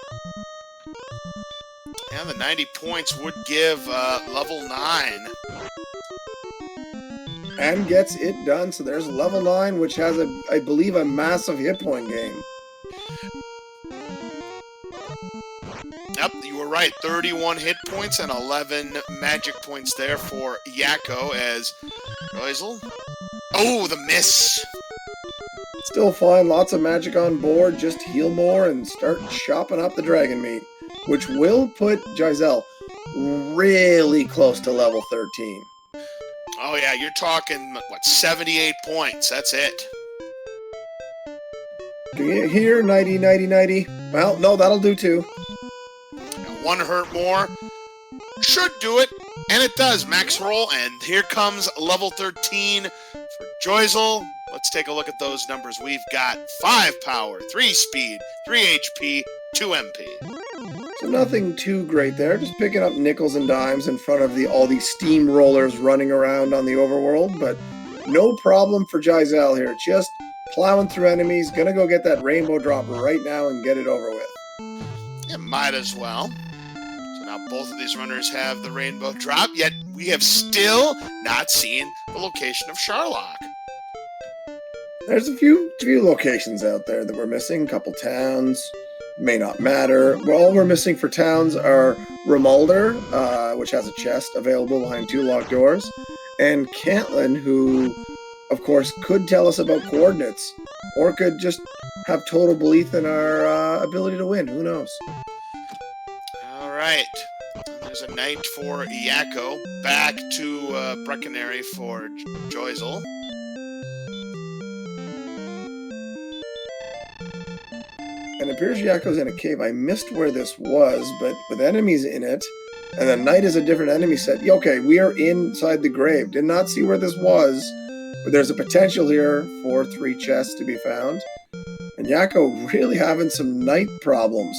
And the 90 points would give level 9. And gets it done. So there's level 9, which has, I believe, a massive hit point game. Yep, you were right. 31 hit points and 11 magic points there for Yakko as juyzal. Oh, the miss! Still fine. Lots of magic on board. Just heal more and start chopping up the dragon meat, which will put juyzal really close to level 13. Oh yeah, you're talking, what, 78 points. That's it. Here, 90, 90, 90. Well, no, that'll do too. One hurt more. Should do it. And it does. Max roll. And here comes level 13 for juyzal. Let's take a look at those numbers. We've got 5 power, 3 speed, 3 HP, 2 MP. So nothing too great there. Just picking up nickels and dimes in front of all these steamrollers running around on the overworld. But no problem for juyzal here. Just plowing through enemies. Gonna go get that rainbow drop right now and get it over with. You might as well. Now both of these runners have the rainbow drop, yet we have still not seen the location of Sherlock. There's a few locations out there that we're missing, a couple towns, may not matter. All we're missing for towns are Rimuldar, which has a chest available behind 2 locked doors, and Cantlin, who, of course, could tell us about coordinates, or could just have total belief in our ability to win. Who knows? Right. There's a knight for Yakko. Back to Breckenary for juyzal. And it appears Yakko's in a cave. I missed where this was, but with enemies in it, and the knight is a different enemy set. Okay, we are inside the grave. Did not see where this was, but there's a potential here for 3 chests to be found. And Yakko really having some knight problems.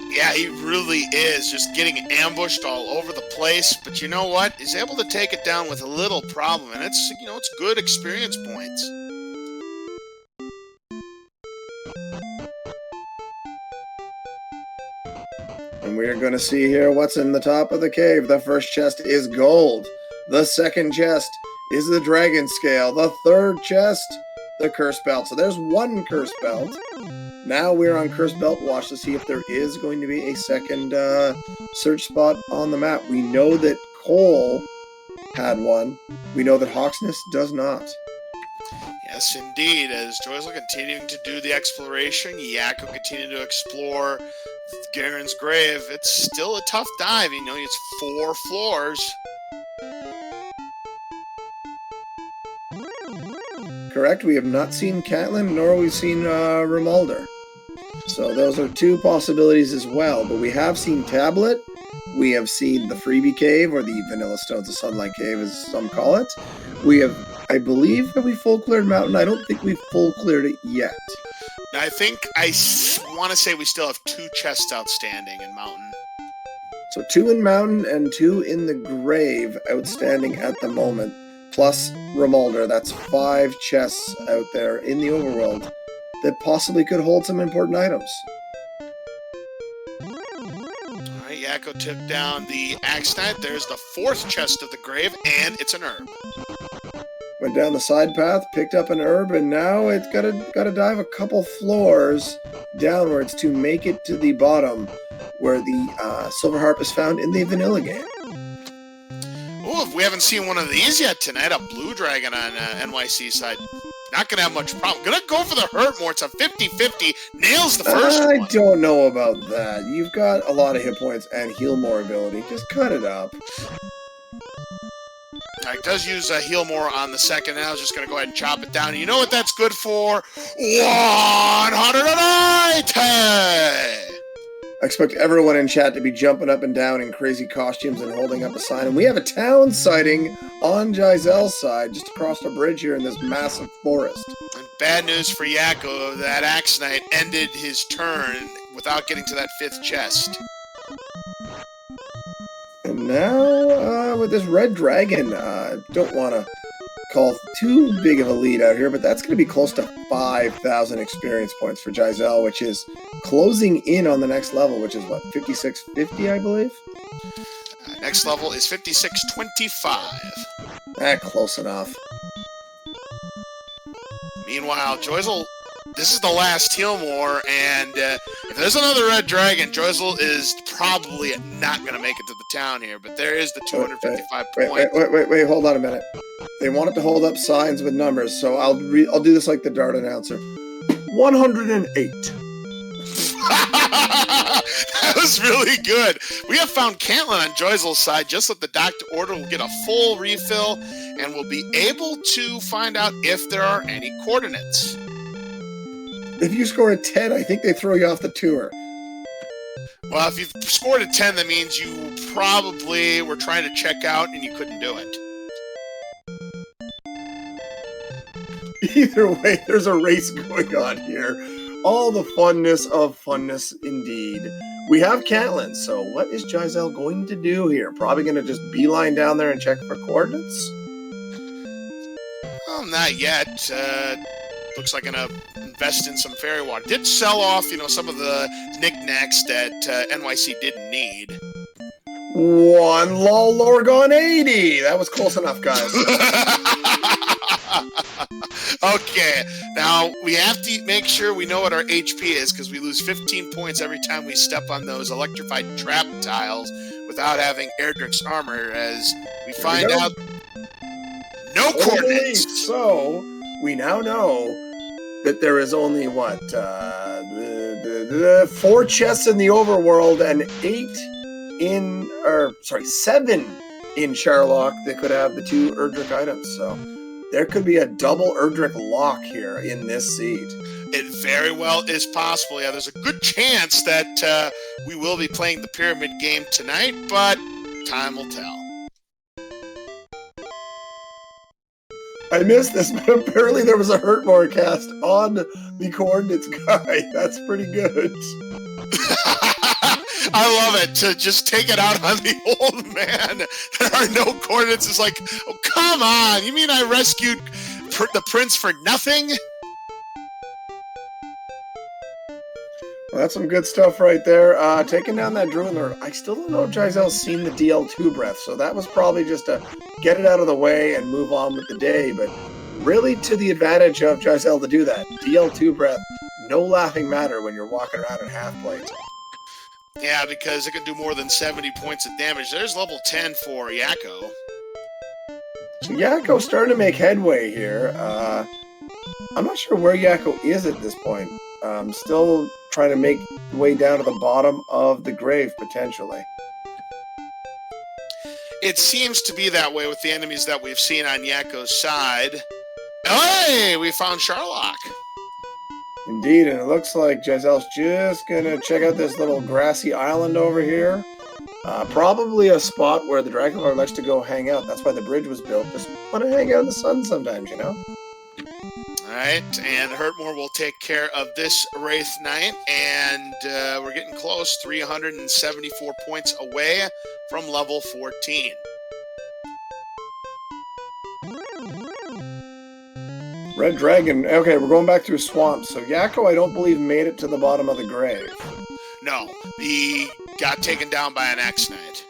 Yeah, he really is. Just getting ambushed all over the place. But you know what? He's able to take it down with a little problem. And it's, it's good experience points. And we're going to see here what's in the top of the cave. The first chest is gold. The second chest is the dragon scale. The third chest, the curse belt. So there's 1 curse belt. Now we're on Curse Belt Watch to see if there is going to be a second search spot on the map. We know that Cole had one. We know that Hawksness does not. Yes, indeed. As juyzal continuing to do the exploration, Yakko continuing to explore Garen's grave. It's still a tough dive. It's 4 floors. Correct. We have not seen Catlin, nor have we seen Rimuldar. So those are 2 possibilities as well. But we have seen Tablet. We have seen the Freebie Cave, or the Vanilla Stones of Sunlight Cave, as some call it. We have, I believe, have we full cleared Mountain? I don't think we've full cleared it yet. I think I want to say we still have 2 chests outstanding in Mountain. So 2 in Mountain and 2 in the grave outstanding at the moment. Plus Rimuldar. That's 5 chests out there in the overworld that possibly could hold some important items. Alright, Yakko tipped down the Axe Knight. There's the 4th chest of the grave, and it's an herb. Went down the side path, picked up an herb, and now it's gotta dive a couple floors downwards to make it to the bottom, where the silver harp is found in the vanilla game. Oh, if we haven't seen one of these yet tonight, a blue dragon on NYC side. Not going to have much problem. Going to go for the hurt more. It's a 50-50. Nails the first one. I don't know about that. You've got a lot of hit points and heal more ability. Just cut it up. It does use a heal more on the second. Now it's just going to go ahead and chop it down. And you know what that's good for? 190! I expect everyone in chat to be jumping up and down in crazy costumes and holding up a sign. And we have a town sighting on juyzal's side, just across the bridge here in this massive forest. And bad news for Yakko, that Axe Knight ended his turn without getting to that 5th chest. And now, with this red dragon, don't want to call too big of a lead out here, but that's going to be close to 5,000 experience points for juyzal, which is closing in on the next level, which is what, 5650, I believe? Next level is 5625. Close enough. Meanwhile, juyzal, this is the last heal more, and if there's another red dragon, juyzal is probably not going to make it to the town here, but there is the 255 points. Wait, hold on a minute. They wanted to hold up signs with numbers, so I'll do this like the Dart announcer. 108. That was really good. We have found Cantlin on juyzal's side. Just let the doctor order. We'll get a full refill, and we'll be able to find out if there are any coordinates. If you score a 10, I think they throw you off the tour. Well, if you scored a 10, that means you probably were trying to check out and you couldn't do it. Either way, there's a race going on here. All the funness of funness, indeed. We have Cantlin, so what is juyzal going to do here? Probably going to just beeline down there and check for coordinates? Well, not yet. Looks like gonna invest in some fairy water. Did sell off, some of the knickknacks that NYC didn't need. One lol Lorgon 80. That was close enough, guys. Okay, now we have to make sure we know what our HP is, because we lose 15 points every time we step on those electrified trap tiles without having Erdrick's armor, as we find out no coordinates. So we now know that there is only the 4 chests in the overworld and 7 in Sharlock that could have the 2 Erdrick items. So there could be a double Erdrick lock here in this seed. It very well is possible. Yeah, there's a good chance that we will be playing the pyramid game tonight, but time will tell. I missed this, but apparently there was a Hurtmore cast on the coordinates guy. That's pretty good. I love it, to just take it out on the old man. There are no coordinates. It's like, oh, come on. You mean I rescued the prince for nothing? Well, that's some good stuff right there. Taking down that Druid Lord. I still don't know if juyzal's seen the DL2 breath, so that was probably just to get it out of the way and move on with the day, but really to the advantage of juyzal to do that. DL2 breath, no laughing matter when you're walking around in half plate. Yeah, because it can do more than 70 points of damage. There's level 10 for Yakko. So Yakko's starting to make headway here. I'm not sure where Yakko is at this point. Still trying to make the way down to the bottom of the grave, potentially. It seems to be that way with the enemies that we've seen on Yakko's side. Hey, we found Sharlock. Indeed, and it looks like juyzal's just going to check out this little grassy island over here. Probably a spot where the Dragon Lord likes to go hang out. That's why the bridge was built. Just want to hang out in the sun sometimes, you know? Alright, and Hurtmore will take care of this Wraith Knight, and we're getting close, 374 points away from level 14. Red Dragon. Okay, we're going back through swamps. So Yakko, I don't believe, made it to the bottom of the grave. No, he got taken down by an X-Knight.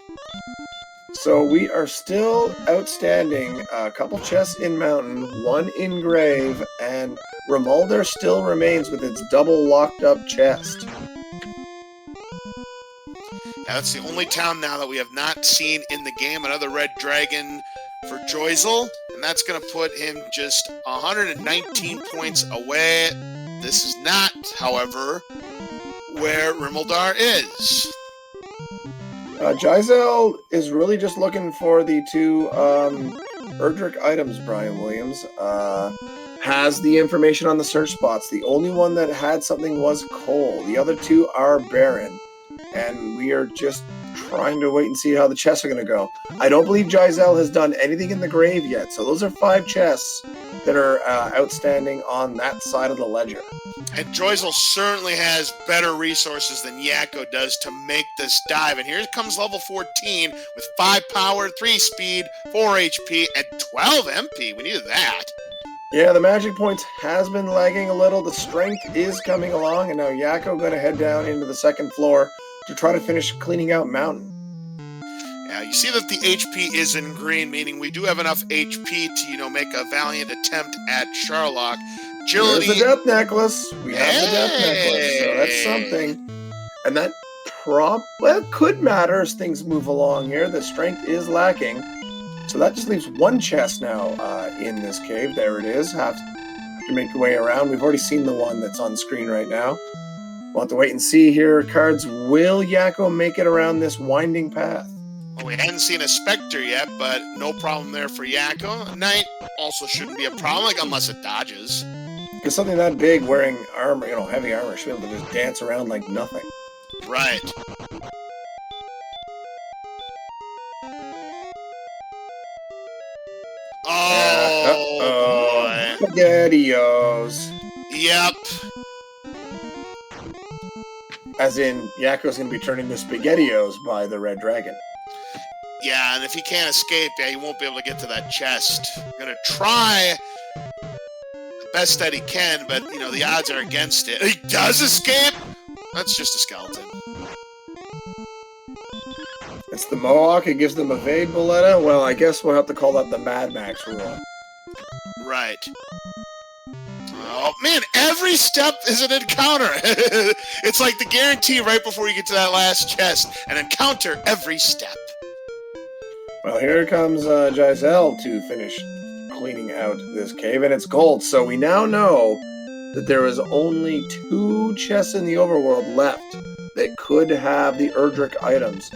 So we are still outstanding. A couple chests in mountain, one in grave, and Remulder still remains with its double locked up chest. Yeah, that's the only town now that we have not seen in the game. Another red dragon for juyzal, and that's going to put him just 119 points away. This is not, however, where Rimuldar is. juyzal is really just looking for the two Erdrick items, Brian Williams. Has the information on the search spots. The only one that had something was Cole. The other two are barren. And we are just trying to wait and see how the chests are going to go. I don't believe juyzal has done anything in the grave yet. So those are 5 chests that are outstanding on that side of the ledger. And juyzal certainly has better resources than Yakko does to make this dive. And here comes level 14 with 5 power, 3 speed, 4 HP, and 12 MP. We needed that. Yeah, the magic points has been lagging a little. The strength is coming along. And now Yakko going to head down into the second floor to try to finish cleaning out mountain. Yeah, you see that the HP is in green, meaning we do have enough HP to, make a valiant attempt at Sharlock. Agility. There's the death necklace. We have the death necklace, so that's something. And that could matter as things move along here. The strength is lacking. So that just leaves 1 chest now in this cave. There it is. Have to make your way around. We've already seen the one that's on screen right now. We'll have to wait and see here. Cards, will Yakko make it around this winding path? Well, we hadn't seen a Spectre yet, but no problem there for Yakko. A Knight also shouldn't be a problem, unless it dodges. Because something that big wearing armor, heavy armor, should be able to just dance around like nothing. Right. Oh, boy. SpaghettiOs. Yep. As in, Yakko's going to be turning to SpaghettiOs by the Red Dragon. Yeah, and if he can't escape, he won't be able to get to that chest. Gonna try the best that he can, but, the odds are against it. He does escape! That's just a skeleton. It's the Mohawk. It gives them evade, Boletta. Well, I guess we'll have to call that the Mad Max rule. Right. Oh, man, every step is an encounter. It's like the guarantee right before you get to that last chest. An encounter every step. Well, here comes juyzal to finish cleaning out this cave, and it's gold. So we now know that there is only 2 chests in the overworld left that could have the Erdrick items.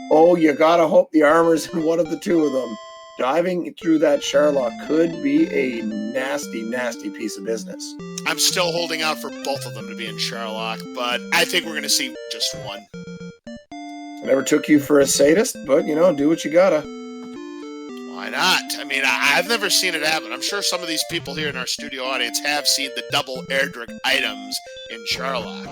Oh, you gotta hope the armor's in one of the 2 of them. Diving through that Sharlock could be a nasty, nasty piece of business. I'm still holding out for both of them to be in Sharlock, but I think we're going to see just one. I never took you for a sadist, but, do what you gotta. Why not? I mean, I've never seen it happen. I'm sure some of these people here in our studio audience have seen the double Erdrick items in Sharlock.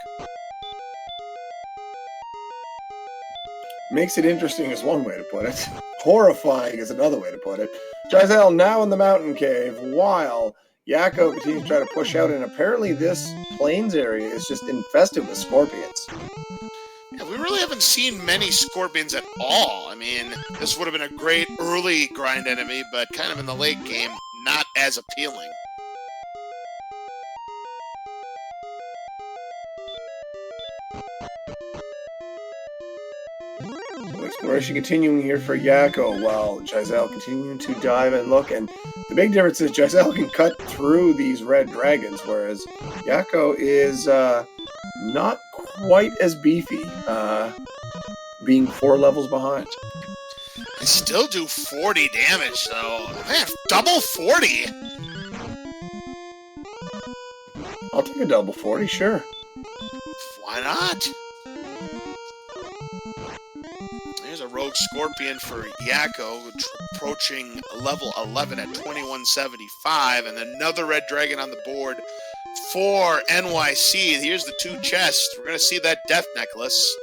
Makes it interesting is one way to put it. Horrifying is another way to put it. juyzal now in the mountain cave, while Yakko continues to try to push out, and apparently this plains area is just infested with scorpions. Yeah, we really haven't seen many scorpions at all. I mean, this would have been a great early grind enemy, but kind of in the late game, not as appealing. Exploration continuing here for Yakko, while juyzal continuing to dive and look. And the big difference is juyzal can cut through these red dragons, whereas Yakko is not quite as beefy, being 4 levels behind. I still do 40 damage, though. Man, double 40! I'll take a double 40, sure. Why not? There's a rogue scorpion for Yakko, approaching level 11 at 2175, and another red dragon on the board for NYC. Here's the 2 chests. We're going to see that death necklace.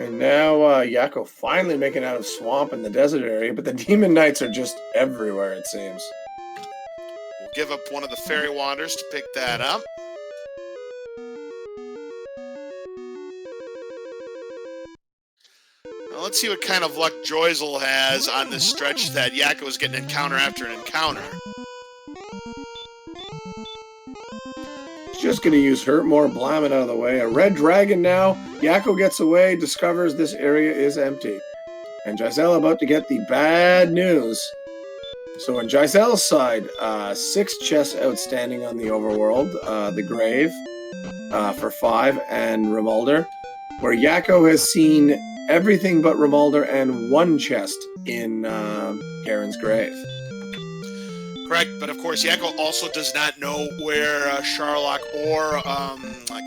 And now Yakko finally making it out of swamp in the desert area, but the demon knights are just everywhere, it seems. We'll give up one of the fairy wanders to pick that up. let's see what kind of luck juyzal has on this stretch that Yakko is getting encounter after an encounter. Just going to use Hurt More, blam it out of the way. A red dragon now. Yakko gets away, discovers this area is empty. And juyzal about to get the bad news. So on juyzal's side, 6 chests outstanding on the overworld. The grave for 5 and Rimuldar. Where Yakko has seen everything but Rimuldar and 1 chest in Garen's grave. Correct, but of course Yakko also does not know where Sharlock or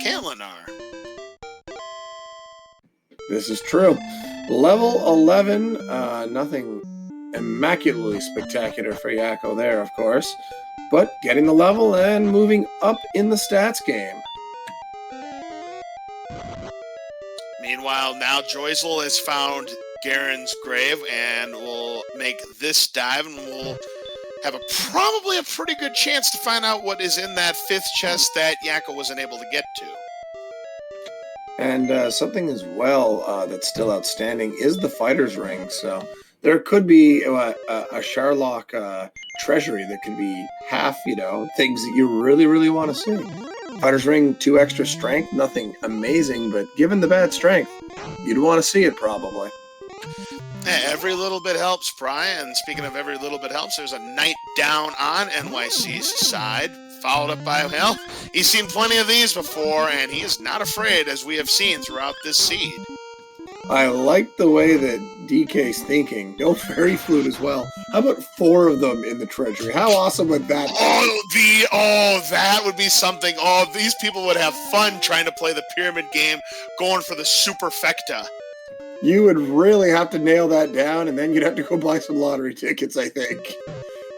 Caitlin are. This is true. Level 11, nothing immaculately spectacular for Yakko there, of course, but getting the level and moving up in the stats game. Meanwhile, now juyzal has found Garen's grave, and we'll make this dive, and we'll have probably a pretty good chance to find out what is in that 5th chest that Yakko wasn't able to get to. And something as well that's still outstanding is the fighter's ring. So there could be a Sharlock treasury that could be half, things that you really, really want to see. Fighter's ring, 2 extra strength, nothing amazing, but given the bad strength, you'd want to see it probably. Yeah, every little bit helps, Brian. And speaking of every little bit helps, there's a knight down on NYC's side, followed up by, he's seen plenty of these before, and he is not afraid, as we have seen throughout this seed. I like the way that DK's thinking. No fairy flute as well. How about 4 of them in the treasury? How awesome would that be? That would be something. Oh, these people would have fun trying to play the pyramid game, going for the superfecta. You would really have to nail that down, and then you'd have to go buy some lottery tickets, I think.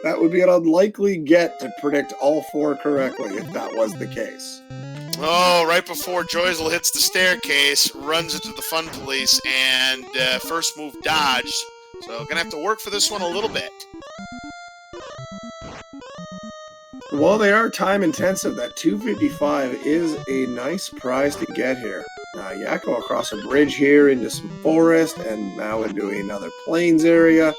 That would be an unlikely get to predict all 4 correctly if that was the case. Oh, right before juyzal hits the staircase, runs into the fun police, and first move dodged. So gonna have to work for this one a little bit. While they are time intensive, that 255 is a nice prize to get here. Yakko across a bridge here into some forest, and now into another plains area.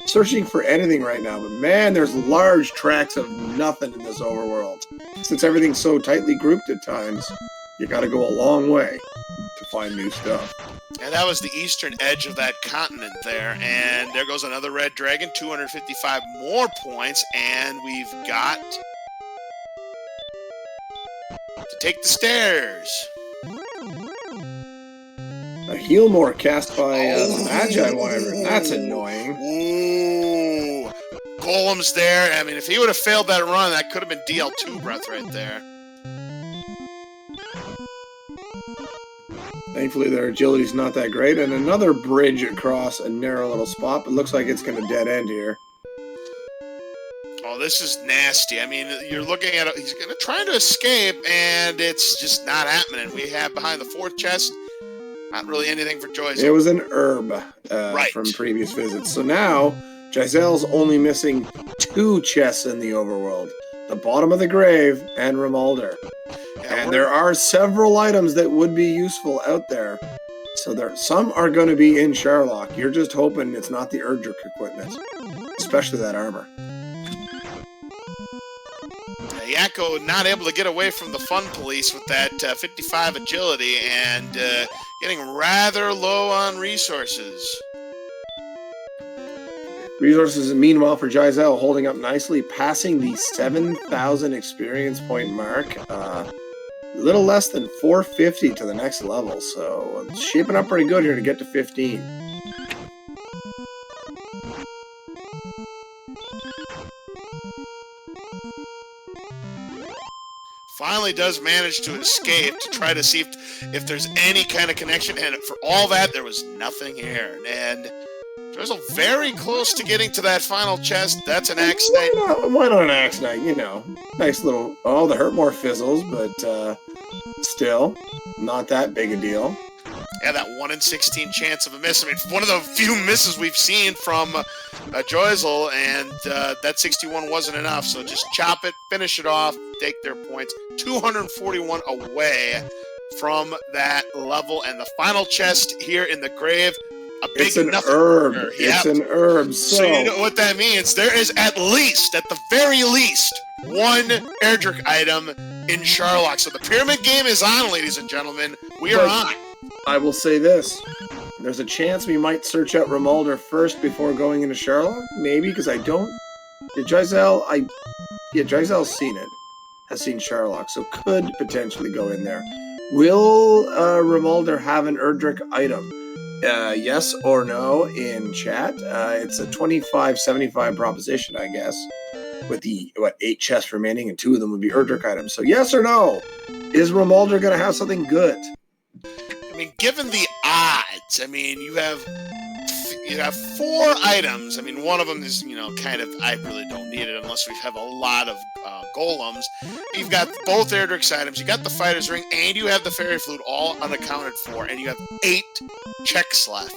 Searching for anything right now, but man, there's large tracts of nothing in this overworld. Since everything's so tightly grouped at times, you gotta go a long way to find new stuff. And that was the eastern edge of that continent there, and there goes another red dragon, 255 more points, and we've got to take the stairs. A heal more cast by the Magi Wyvern. That's annoying. Ooh. Golem's there. I mean, if he would have failed that run, that could have been DL2 breath right there. Thankfully, their agility's not that great. And another bridge across a narrow little spot. It looks like it's going to dead end here. Oh, this is nasty. I mean, you're looking at it. He's going to try to escape, and it's just not happening. We have behind the 4th chest, not really anything for juyzal. It was an herb right. From previous visits. So now, juyzal's only missing 2 chests in the overworld. The bottom of the grave and Rimuldar. Yeah, and there are several items that would be useful out there. So some are going to be in Sharlock. You're just hoping it's not the Erdrick equipment. Especially that armor. Yakko not able to get away from the fun police with that 55 agility and getting rather low on resources. Resources, meanwhile, for juyzal holding up nicely, passing the 7,000 experience point mark. A little less than 450 to the next level, so it's shaping up pretty good here to get to 15. Finally does manage to escape to try to see if there's any kind of connection, and for all that, there was nothing here. And juyzal very close to getting to that final chest. That's an axe knight. Why not an axe knight? Nice little. Oh, the hurt more fizzles, but still not that big a deal. Yeah, that 1 in 16 chance of a miss. I mean, one of the few misses we've seen from juyzal, and that 61 wasn't enough. So just chop it, finish it off, take their points. 241 away from that level, and the final chest here in the grave. A big It's an nothing herb. burger. It's Yep. an herb. So you know what that means. There is at the very least, one Erdrick item in Charlock. So the pyramid game is on, ladies and gentlemen. We are on. I will say this. There's a chance we might search out Romualder first before going into Charlock. Maybe, because I don't... juyzal, juyzal's seen it. Has seen Charlock, so could potentially go in there. Will Romualder have an Erdrick item? Yes or no in chat. It's a 25-75 proposition, I guess. With the, 8 chests remaining, and 2 of them would be Erdrick items. So yes or no? Is Romualder going to have something good? I mean, given the odds, I mean, you have 4 items. I mean, one of them is, kind of, I really don't need it unless we have a lot of golems. You've got both Erdrick's items, you got the Fighter's Ring, and you have the Fairy Flute all unaccounted for, and you have 8 checks left.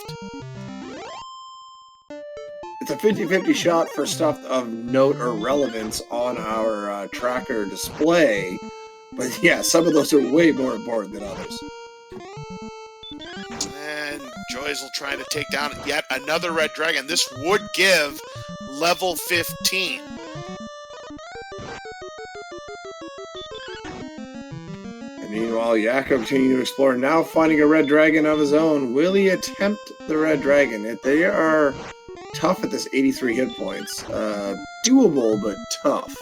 It's a 50-50 shot for stuff of note or relevance on our tracker display, but yeah, some of those are way more important than others. And juyzal trying to take down yet another red dragon. This would give level 15. And meanwhile, Yakko continues to explore, now finding a red dragon of his own. Will he attempt the red dragon? They are tough at this 83 hit points. Doable, but tough.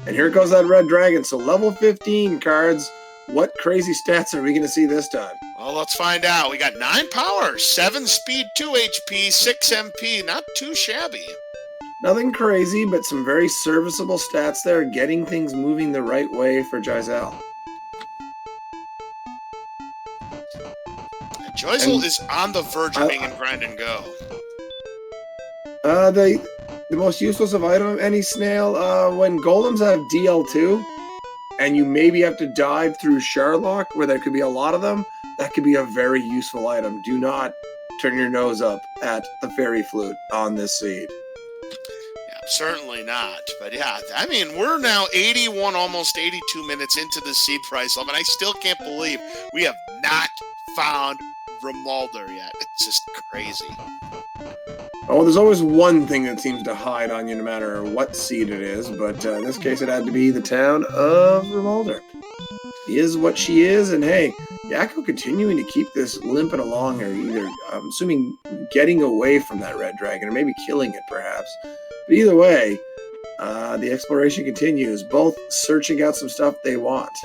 And here goes that red dragon. So level 15 cards. What crazy stats are we going to see this time? Well, let's find out. We got 9 power, 7 speed, 2 HP, 6 MP. Not too shabby. Nothing crazy, but some very serviceable stats there. Getting things moving the right way for juyzal. juyzal is on the verge of being in grind and go. The most useless of item, any snail, when golems have DL2, and you maybe have to dive through Charlock, where there could be a lot of them, that could be a very useful item. Do not turn your nose up at the Fairy Flute on this seed. Yeah, certainly not. But yeah, I mean, we're now 81, almost 82 minutes into the seed price level, and I still can't believe we have not found Romualder yet. It's just crazy. Oh, there's always one thing that seems to hide on you no matter what seed it is, but in this case it had to be the town of Romualder. She is what she is, and hey, Yakko continuing to keep this limping along, or either, I'm assuming, getting away from that red dragon, or maybe killing it perhaps. But either way, the exploration continues, both searching out some stuff they want.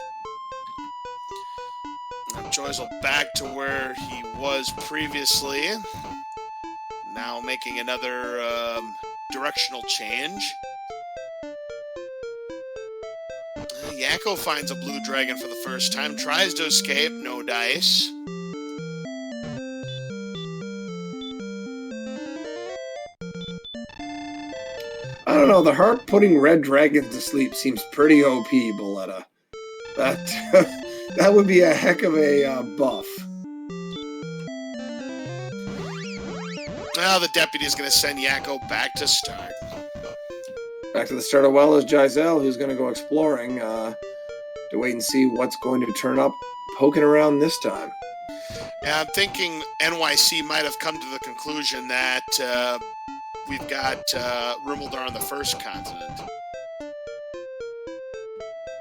juyzal back to where he was previously. Now making another directional change. Yakko finds a blue dragon for the first time. Tries to escape. No dice. I don't know, the harp putting red dragons to sleep seems pretty OP, Boletta. That would be a heck of a buff. Now the deputy is going to send Yakko back to start. Back to the start of well is juyzal, who's going to go exploring to wait and see what's going to turn up poking around this time. Yeah, I'm thinking NYC might have come to the conclusion that we've got Romualder on the first continent.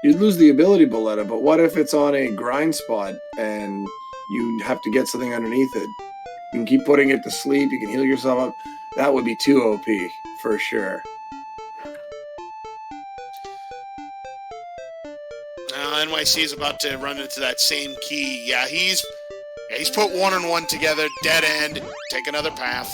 You'd lose the ability, Boletta, but what if it's on a grind spot and you have to get something underneath it? You can keep putting it to sleep, you can heal yourself up. That would be too OP, for sure. NYC is about to run into that same key. Yeah, he's put 1 and 1 together, dead end, take another path.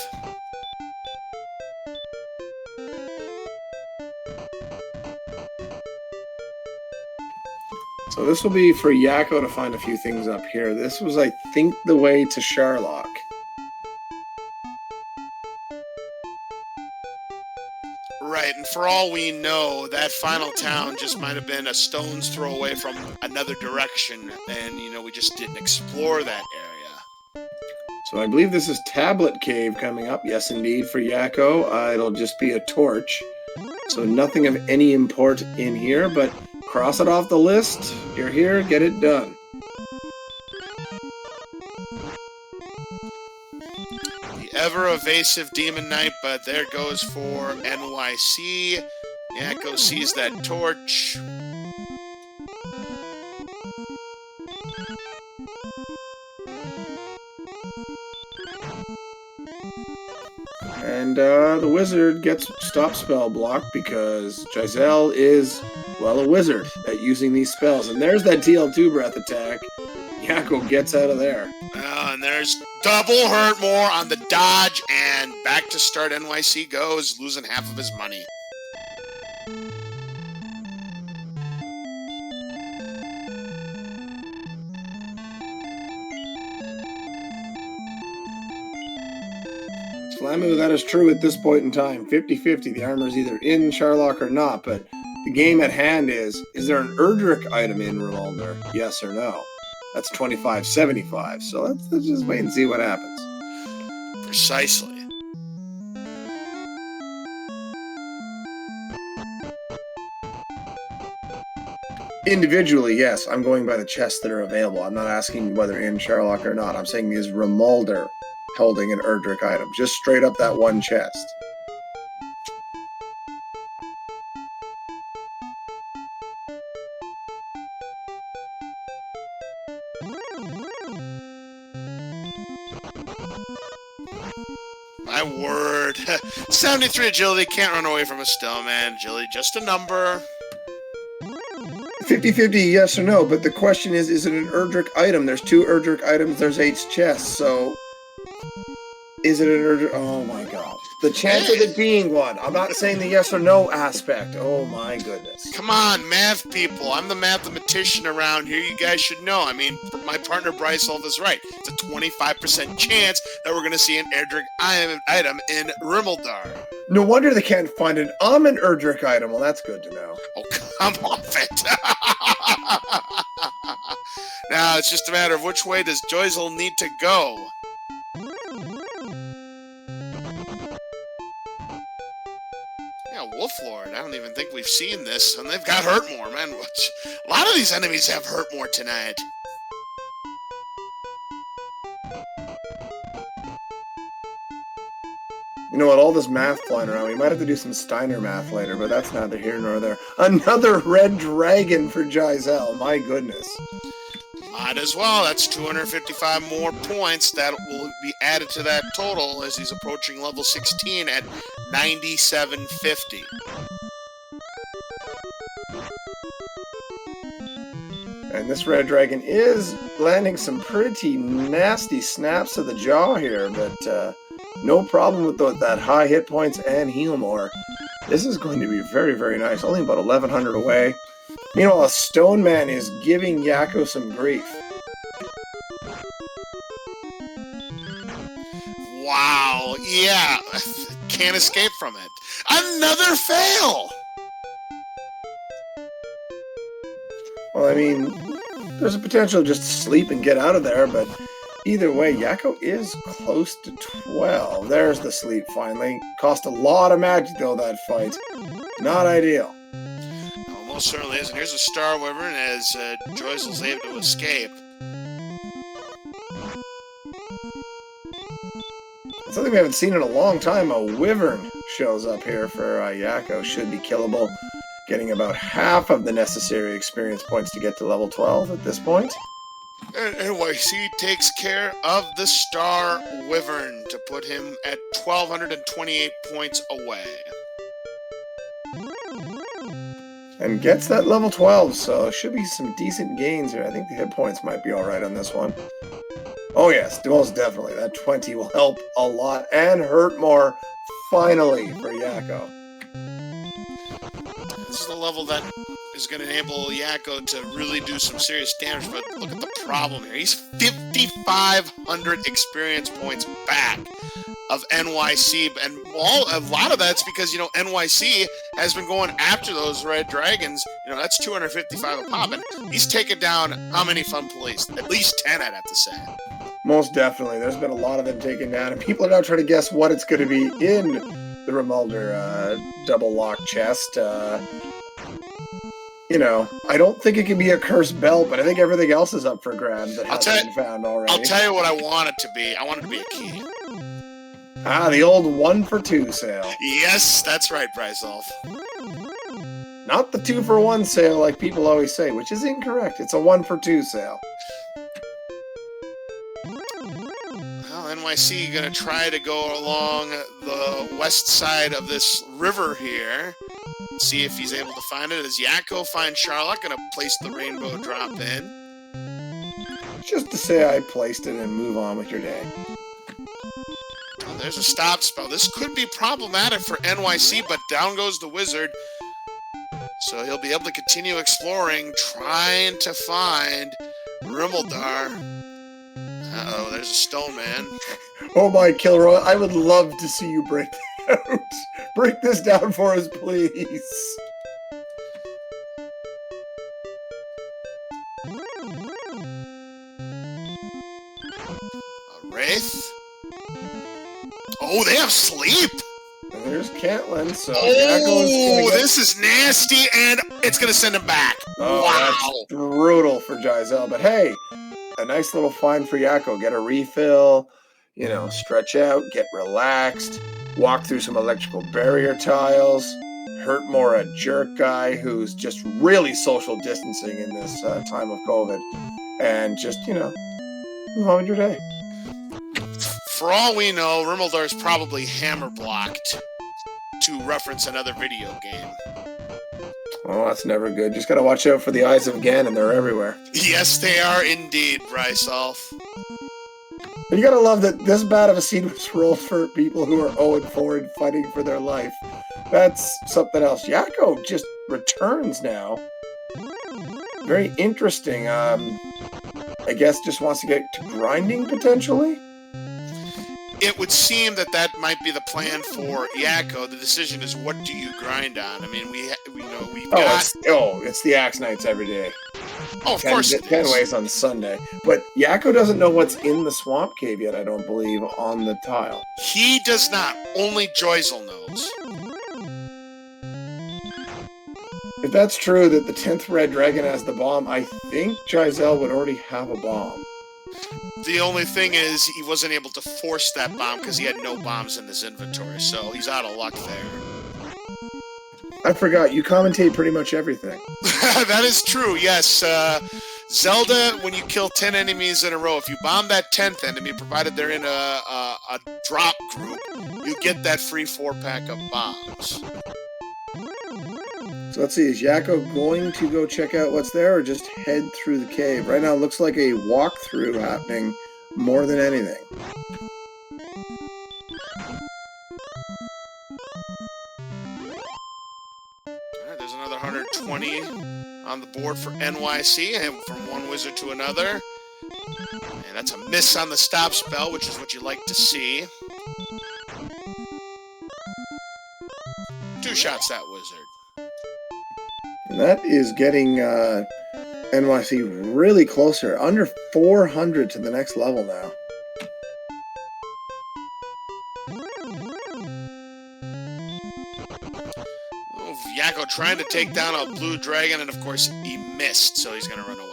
So this will be for Yakko to find a few things up here. This was, I think, the way to Charlock. Right, and for all we know, that final town just might have been a stone's throw away from another direction, and, we just didn't explore that area. So I believe this is Tablet Cave coming up. Yes, indeed, for Yakko. It'll just be a torch. So nothing of any import in here, but cross it off the list. You're here, get it done. The ever-evasive Demon Knight, but there goes for NYC. Yakko sees that torch. And the wizard gets stop spell blocked because juyzal is, well, a wizard at using these spells. And there's that TL2 breath attack. Yakko gets out of there. And there's double hurt more on the dodge, and back to start NYC goes, losing half of his money. Slamu, that is true at this point in time. 50-50. The armor is either in Charlock or not, but the game at hand is there an Erdrick item in Revolver? Yes or no? That's 25-75. So let's just wait and see what happens. Precisely. Individually, yes, I'm going by the chests that are available. I'm not asking whether in Charlock or not. I'm saying is Revolver holding an Erdrick item. Just straight up that one chest. My word. 73 agility, can't run away from a stone, man. Agility, just a number. 50-50, yes or no, but the question is it an Erdrick item? There's 2 Erdrick items, there's 8 chests, so... Is it an Erdrick? Oh my god. The chance of it being one. I'm not saying the yes or no aspect. Oh my goodness. Come on, math people. I'm the mathematician around here. You guys should know. I mean, my partner Bryce is right. It's a 25% chance that we're going to see an Erdrick item in Rimmildar. No wonder they can't find an Erdrick item. Well, that's good to know. Oh, come off it. Now, it's just a matter of which way does juyzal need to go. Wolflord, I don't even think we've seen this, and they've got Hurtmore, man. A lot of these enemies have Hurtmore tonight. You know what, all this math flying around, we might have to do some Steiner math later, but that's neither here nor there. Another red dragon for juyzal, my goodness. Might as well. That's 255 more points that will be added to that total as he's approaching level 16 at 9750. And this red dragon is landing some pretty nasty snaps to the jaw here, but no problem with that high hit points and heal more. This is going to be very, very nice. Only about 1100 away. Meanwhile, a stone man is giving Yakko some grief. Wow, yeah, can't escape from it. Another fail! Well, I mean, there's a potential just to sleep and get out of there, but either way, Yakko is close to 12. There's the sleep, finally. Cost a lot of magic, though, that fight. Not ideal. Most certainly is, and here's a Star Wyvern as juyzal's able to escape. Something we haven't seen in a long time. A Wyvern shows up here for Yakko. Should be killable. Getting about half of the necessary experience points to get to level 12 at this point. And NYC takes care of the Star Wyvern to put him at 1,228 points away. And gets that level 12, so should be some decent gains here. I think the hit points might be alright on this one. Oh yes, most definitely. That 20 will help a lot and hurt more, finally, for Yakko. This is the level that is going to enable Yakko to really do some serious damage, but look at the problem here. He's 5,500 experience points back of NYC, and a lot of that's because, NYC has been going after those red dragons. That's 255 a pop, and he's taken down how many fun police? At least 10, I'd have to say. Most definitely. There's been a lot of them taken down, and people are now trying to guess what it's going to be in the Revolver double lock chest. I don't think it can be a cursed belt, but I think everything else is up for grabs that hasn't been found already. I'll tell you what I want it to be. I want it to be a key. Ah, the old 1 for 2 sale. Yes, that's right, Brysolf. Not the 2 for 1 sale like people always say, which is incorrect. It's a 1 for 2 sale. Well, NYC going to try to go along the west side of this river here. See if he's able to find it. As Yakko finds Charlotte, going to place the rainbow drop in. Just to say I placed it and move on with your day. Oh, there's a stop spell. This could be problematic for NYC, but down goes the wizard. So he'll be able to continue exploring, trying to find Rimmildar. Uh-oh, there's a stone man. Oh my, Kilroy, I would love to see you break that out. Break this down for us, please. A Wraith. Oh, they have sleep. And there's Caitlin, so oh, this is nasty, and it's going to send him back. Oh, wow. That's brutal for juyzal. But hey, a nice little find for Yakko. Get a refill, stretch out, get relaxed, walk through some electrical barrier tiles, hurt more a jerk guy who's just really social distancing in this time of COVID, and just, move on with your day. For all we know, Rimmildar is probably hammer blocked, to reference another video game. Oh, that's never good. Just gotta watch out for the eyes of Ganon. They're everywhere. Yes, they are indeed, Brysolf. But you gotta love that this bad of a scene was rolled for people who are 0-4 and fighting for their life. That's something else. Yakko just returns now. Very interesting. I guess just wants to get to grinding, potentially? It would seem that might be the plan for Yakko. The decision is, what do you grind on? I mean, we've got... It's the Axe Knights every day. Oh, of course it is. 10 ways on Sunday. But Yakko doesn't know what's in the swamp cave yet, I don't believe, on the tile. He does not. Only juyzal knows. If that's true that the 10th Red Dragon has the bomb, I think juyzal would already have a bomb. The only thing is, he wasn't able to force that bomb because he had no bombs in his inventory, so he's out of luck there. I forgot, you commentate pretty much everything. That is true, yes. Zelda, when you kill 10 enemies in a row, if you bomb that 10th enemy, provided they're in a drop group, you get that free 4-pack of bombs. So let's see, is Yakko going to go check out what's there or just head through the cave? Right now it looks like a walkthrough happening more than anything. Alright, there's another 120 on the board for NYC, and from one wizard to another. And that's a miss on the stop spell, which is what you like to see. 2 shots that wizard. And that is getting NYC really closer. Under 400 to the next level now. Oh, Yakko trying to take down a blue dragon, and of course he missed, so he's going to run away.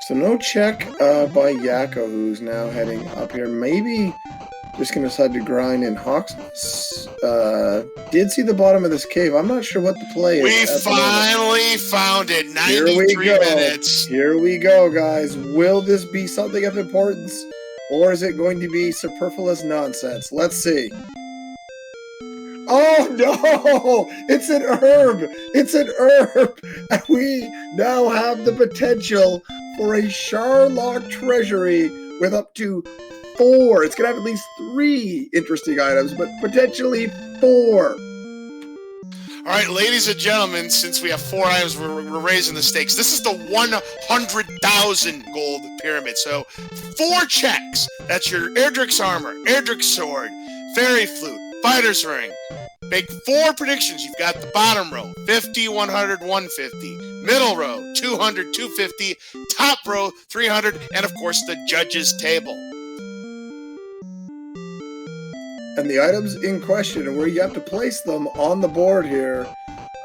So no check by Yakko, who's now heading up here. Maybe just going to decide to grind in Hawks. Did see the bottom of this cave. I'm not sure what the play is. We finally found it. 93 minutes. Here we go, guys. Will this be something of importance, or is it going to be superfluous nonsense? Let's see. Oh no! It's an herb! It's an herb! And we now have the potential for a Charlock treasury with up to 4. It's going to have at least 3 interesting items, but potentially 4. All right, ladies and gentlemen, since we have 4 items, we're raising the stakes. This is the 100,000 gold pyramid. So 4 checks. That's your Erdrick's armor, Erdrick's sword, fairy flute, fighter's ring. Make 4 predictions. You've got the bottom row, 50, 100, 150. Middle row, 200, 250. Top row, 300. And, of course, the judge's table. And the items in question and where you have to place them on the board here,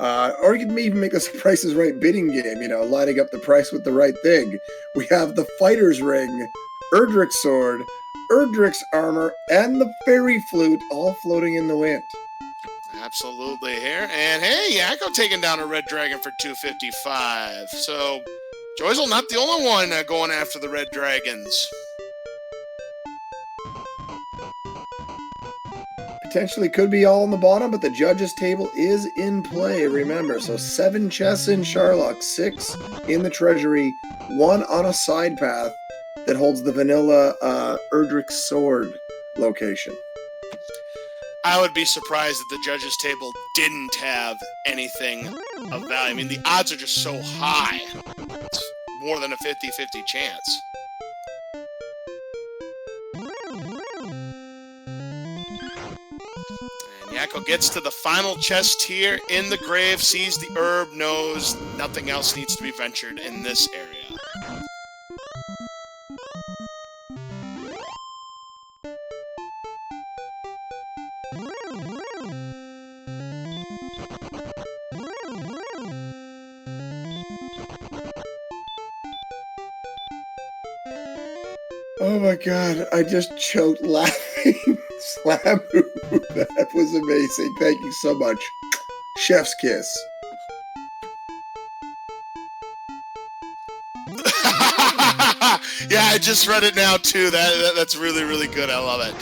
or you can even make this Price is Right bidding game, lining up the price with the right thing. We have the Fighter's Ring, Erdrick's Sword, Erdrick's Armor, and the Fairy Flute all floating in the wind. Absolutely here. And hey, Yakko taking down a red dragon for 255. So, juyzal not the only one going after the red dragons. Potentially could be all on the bottom, but the judges table is in play, remember. So 7 chests in Sharlock, 6 in the treasury, 1 on a side path that holds the vanilla Erdrick's Sword location. I would be surprised if the judges table didn't have anything of value. I mean, the odds are just so high. It's more than a 50-50 chance. Yakko gets to the final chest here in the grave, sees the herb, knows nothing else needs to be ventured in this area. Oh my god, I just choked laughing. Slamu, that was amazing. Thank you so much. Chef's kiss. Yeah, I just read it now too. That's really, really good. I love it.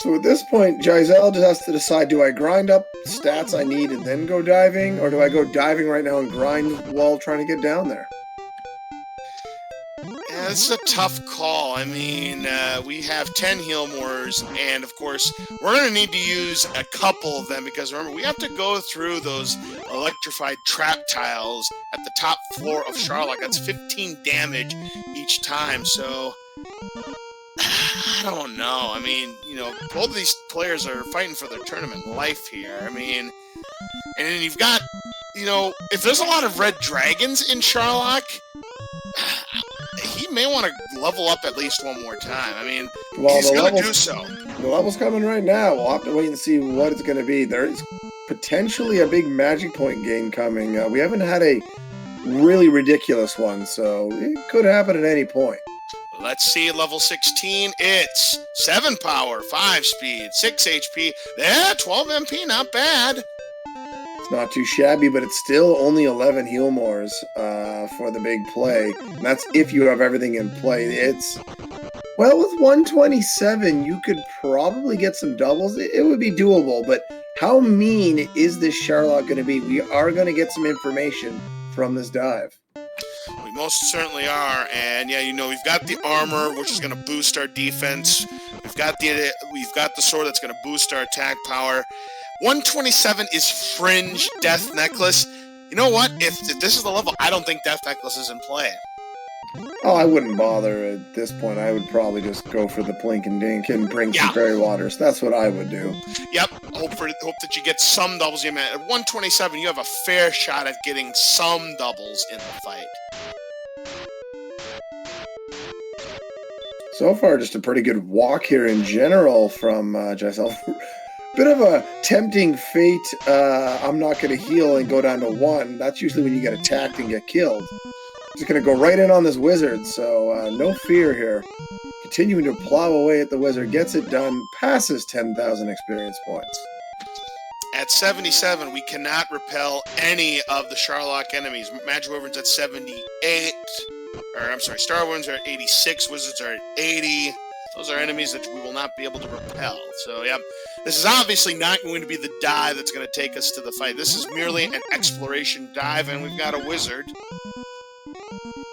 So at this point, juyzal just has to decide, do I grind up stats I need and then go diving, or do I go diving right now and grind while trying to get down there? Yeah, this is a tough call. I mean, we have 10 heal mores, and of course, we're going to need to use a couple of them, because remember, we have to go through those electrified trap tiles at the top floor of Sharlock. That's 15 damage each time, so I don't know. I mean, both of these players are fighting for their tournament life here. I mean, and then you've got, if there's a lot of red dragons in Sharlock, he may want to level up at least one more time. I mean, he's going to do so. The level's coming right now. We'll have to wait and see what it's going to be. There is potentially a big magic point gain coming. We haven't had a really ridiculous one, so it could happen at any point. Let's see, level 16, it's 7 power, 5 speed, 6 HP, 12 MP, not bad. It's not too shabby, but it's still only 11 heal mores for the big play. And that's if you have everything in play. Well, with 127, you could probably get some doubles. It would be doable, but how mean is this Sharlock going to be? We are going to get some information from this dive. We most certainly are, and yeah, we've got the armor, which is going to boost our defense. We've got the sword that's going to boost our attack power. 127 is Fringe Death Necklace. You know what? If this is the level, I don't think Death Necklace is in play. Oh, I wouldn't bother at this point. I would probably just go for the Plink and Dink and bring some fairy waters. That's what I would do. Yep. Hope that you get some doubles. At 127, you have a fair shot at getting some doubles in the fight. So far, just a pretty good walk here in general from juyzal. Bit of a tempting fate. I'm not going to heal and go down to 1. That's usually when you get attacked and get killed. Just going to go right in on this wizard, so no fear here. Continuing to plow away at the wizard, gets it done, passes 10,000 experience points. At 77, we cannot repel any of the Sharlock enemies. Magic Wyverns at 78. Star Wyverns are at 86, Wizards are at 80. Those are enemies that we will not be able to repel. So, yeah, this is obviously not going to be the dive that's going to take us to the fight. This is merely an exploration dive, and we've got a wizard.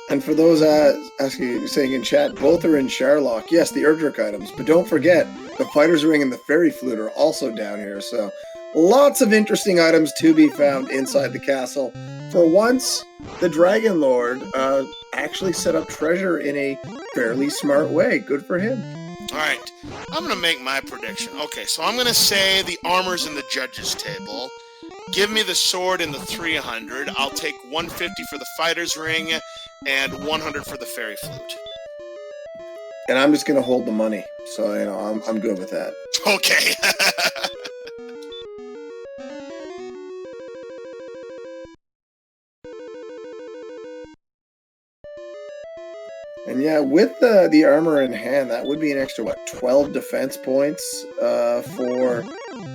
And for those saying in chat, both are in Sharlock. Yes, the Erdrick items, but don't forget, the Fighter's Ring and the Fairy Flute are also down here. So, lots of interesting items to be found inside the castle. For once, the Dragon Lord actually set up treasure in a fairly smart way. Good for him. All right, I'm going to make my prediction. Okay, so I'm going to say the armor's in the judges' table. Give me the sword in the 300. I'll take 150 for the fighter's ring and 100 for the fairy flute. And I'm just gonna hold the money, so I'm good with that. Okay. And yeah, with the armor in hand, that would be an extra, 12 defense points for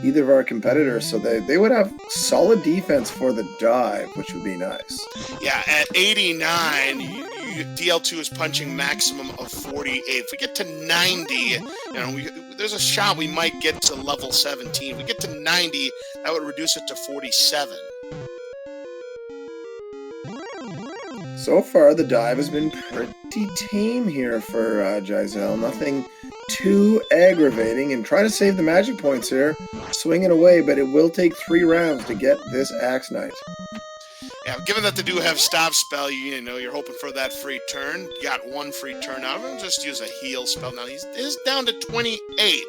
either of our competitors. So they would have solid defense for the dive, which would be nice. Yeah, at 89, DL2 is punching maximum of 48. If we get to 90, there's a shot we might get to level 17. If we get to 90, that would reduce it to 47. So far, the dive has been pretty tame here for juyzal. Nothing too aggravating, and trying to save the magic points here, swinging away, but it will take 3 rounds to get this Axe Knight. Yeah, given that they do have stop spell, you're hoping for that free turn. You got 1 free turn out of him. Just use a heal spell. Now he's down to 28,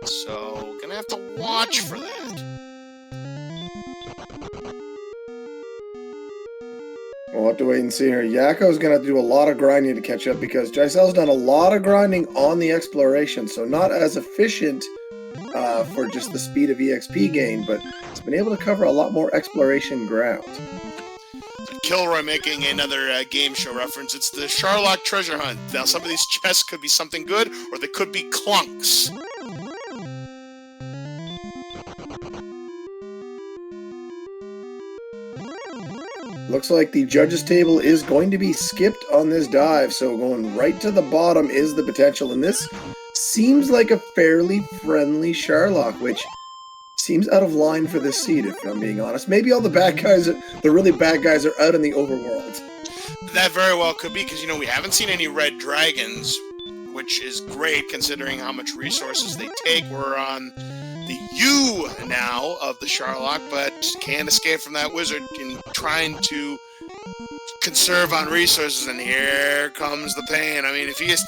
so gonna have to watch for that. We'll have to wait and see here. Yakko's going to have to do a lot of grinding to catch up because juyzal's done a lot of grinding on the exploration, so not as efficient for just the speed of EXP gain, but it's been able to cover a lot more exploration ground. Kilroy making another game show reference. It's the Sharlock treasure hunt. Now, some of these chests could be something good, or they could be clunks. Looks like the judges table is going to be skipped on this dive, so going right to the bottom is the potential, and this seems like a fairly friendly Sharlock, which seems out of line for this seed, if I'm being honest. Maybe all the really bad guys are out in the overworld. That very well could be, because, we haven't seen any red dragons, which is great considering how much resources they take. We're on the U now of the Sharlock, but can't escape from that wizard in trying to conserve on resources, and here comes the pain. I mean, if he's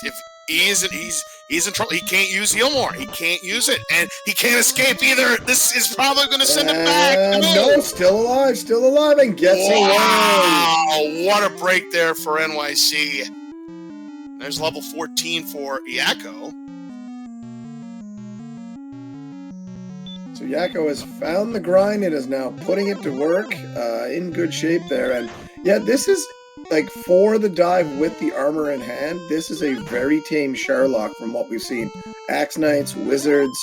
in trouble, he can't use heal more. He can't use it, and he can't escape either. This is probably going to send him back. No, still alive, and gets away. Wow, what a break there for NYC. There's level 14 for Yakko. So Yakko has found the grind and is now putting it to work in good shape there. And yeah, this is, for the dive with the armor in hand, this is a very tame Sharlock from what we've seen. Axe Knights, Wizards,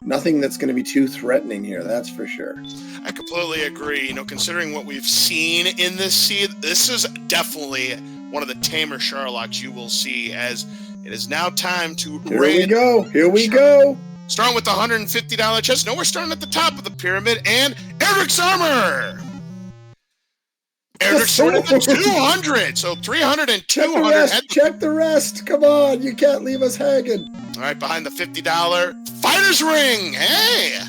nothing that's going to be too threatening here, that's for sure. I completely agree. Considering what we've seen in this seed, this is definitely one of the tamer Sharlocks you will see, as it is now time to raid. Here we go. Starting with the $150 chest. No, we're starting at the top of the pyramid, and Eric's armor. Eric's starting at 200, so 300 and 200. Check the rest. Come on, you can't leave us hanging. All right, behind the $50 fighter's ring. Hey.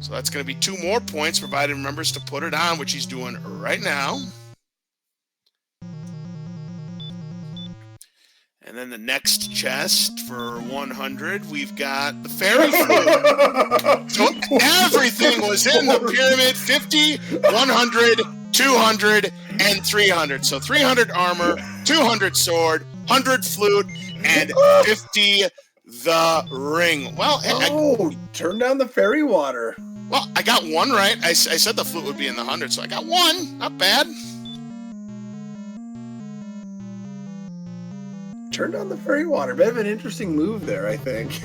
So that's going to be 2 more points, provided he remembers to put it on, which he's doing right now. And then the next chest for 100, we've got the fairy flute. So everything was in the pyramid: 50, 100, 200, and 300. So 300 armor, 200 sword, 100 flute, and 50 the ring. Well, turn down the fairy water. Well, I got 1 right. I said the flute would be in the 100, so I got 1. Not bad. Turned on the fairy water. Bit of an interesting move there, I think.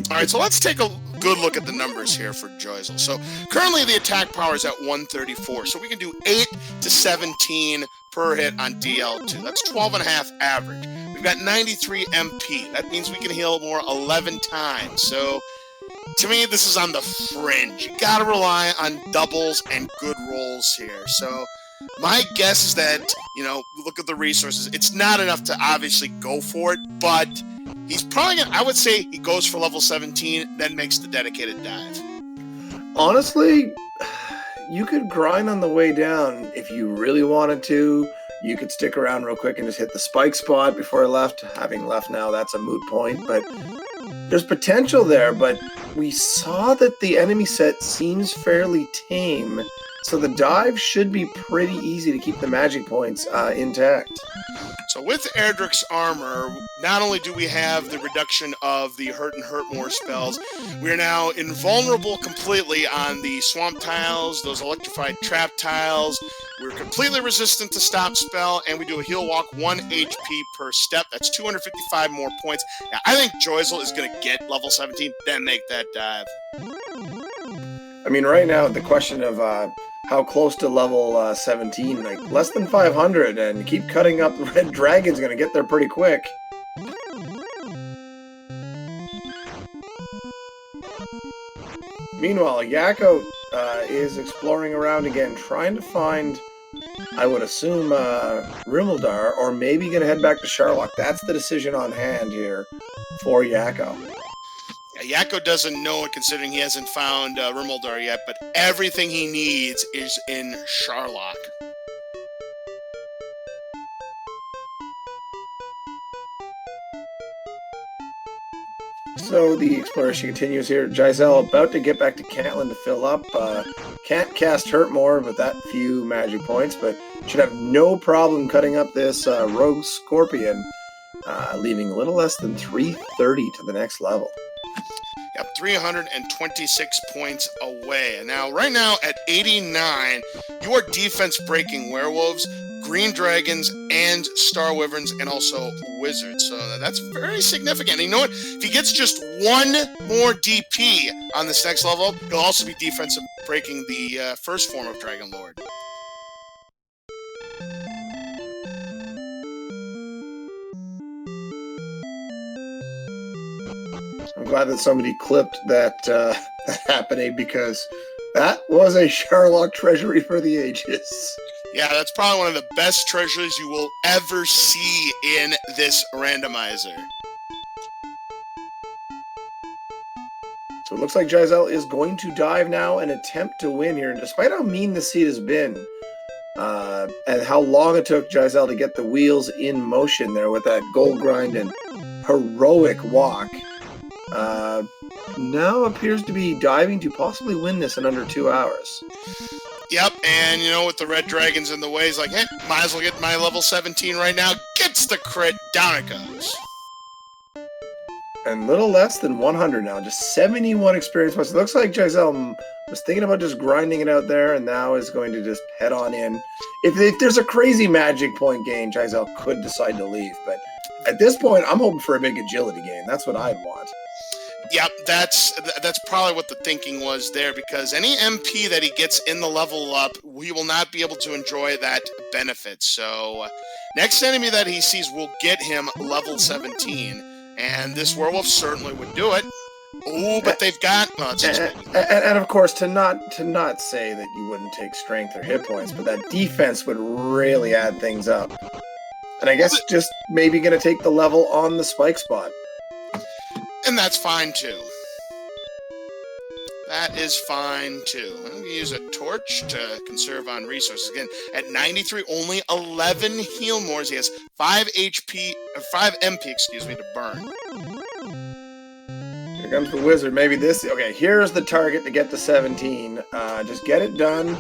All right, so let's take a good look at the numbers here for juyzal. So currently the attack power is at 134, so we can do 8 to 17 per hit on DL2. That's 12.5 average. We've got 93 MP. That means we can heal more 11 times. So to me, this is on the fringe. You gotta rely on doubles and good rolls here. So my guess is that, look at the resources. It's not enough to obviously go for it, but he's probably going to, I would say he goes for level 17, then makes the dedicated dive. Honestly, you could grind on the way down if you really wanted to. You could stick around real quick and just hit the spike spot before left. Having left now, that's a moot point, but There's potential there, but we saw that the enemy set seems fairly tame, so the dive should be pretty easy to keep the magic points intact. So with Erdrick's armor, not only do we have the reduction of the hurt and hurt more spells, we are now invulnerable completely on the swamp tiles, those electrified trap tiles. We're completely resistant to stop spell, and we do a heal walk 1 HP per step. That's 255 more points. Now, I think juyzal is going to get level 17, then make that dive. I mean, right now, the question of how close to level 17, like less than 500, and keep cutting up the red dragon's going to get there pretty quick. Meanwhile, Yakko is exploring around again, trying to find, I would assume, Rimildar, or maybe going to head back to Sharlock. That's the decision on hand here for Yakko. Yakko doesn't know it, considering he hasn't found Rimildar yet, but everything he needs is in Sharlock. So the exploration continues here. Juyzal about to get back to Caitlin to fill up. Can't cast Hurt more with that few magic points, but should have no problem cutting up this rogue scorpion, leaving a little less than 330 to the next level. Yep, 326 points away. And now, right now, at 89, you are defense-breaking werewolves, green dragons, and star wyverns, and also wizards. So that's very significant. And you know what? If he gets just one more DP on this next level, he'll also be defensive-breaking the first form of Dragon Lord. I'm glad that somebody clipped that happening, because that was a Sharlock treasury for the ages. Yeah, that's probably one of the best treasures you will ever see in this randomizer. So it looks like Juyzal is going to dive now and attempt to win here. And despite how mean the seed has been, and how long it took Juyzal to get the wheels in motion there with that gold grind and heroic walk, now appears to be diving to possibly win this in under 2 hours. Yep, and you know, with the red dragons in the way, he's like, hey, might as well get my level 17 right now. Gets the crit, down it goes. And little less than 100 now, just 71 experience points. It looks like Juyzal was thinking about just grinding it out there, and now is going to just head on in. If there's a crazy magic point gain, Juyzal could decide to leave, but at this point, I'm hoping for a big agility gain. That's what I'd want. Yep, that's probably what the thinking was there, because any MP that he gets in the level up, he will not be able to enjoy that benefit. So, next enemy that he sees will get him level 17, and this werewolf certainly would do it. Oh, but they've got... and of course, to not say that you wouldn't take strength or hit points, but that defense would really add things up. And I guess just maybe going to take the level on the spike spot. And that's fine, too. That is fine, too. I'm going to use a torch to conserve on resources. Again, at 93, only 11 heal mores. He has 5 MP, to burn. Here comes the wizard. Maybe this... Okay, here's the target to get to 17. Just get it done,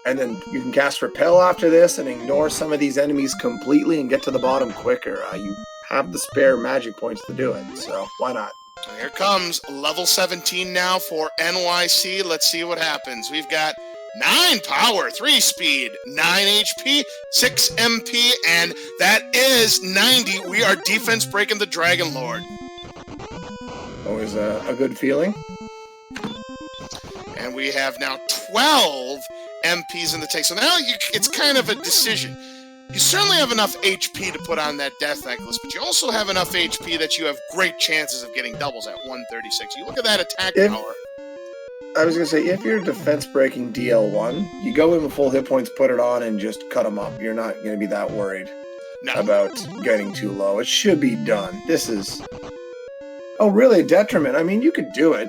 and then you can cast Repel after this and ignore some of these enemies completely and get to the bottom quicker. You have the spare magic points to do it, so why not? Here comes level 17 now for NYC. Let's see what happens. We've got 9 power, 3 speed, 9 HP, 6 MP, and that is 90. We are defense breaking the Dragon Lord. Always a good feeling. And we have now 12 MPs in the tank. So now it's kind of a decision. You certainly have enough HP to put on that death necklace, but you also have enough HP that you have great chances of getting doubles at 136. You look at that attack power. I was going to say, if you're defense-breaking DL1, you go in with full hit points, put it on, and just cut them up. You're not going to be that worried about getting too low. It should be done. This is... Oh, really? A detriment? I mean, you could do it.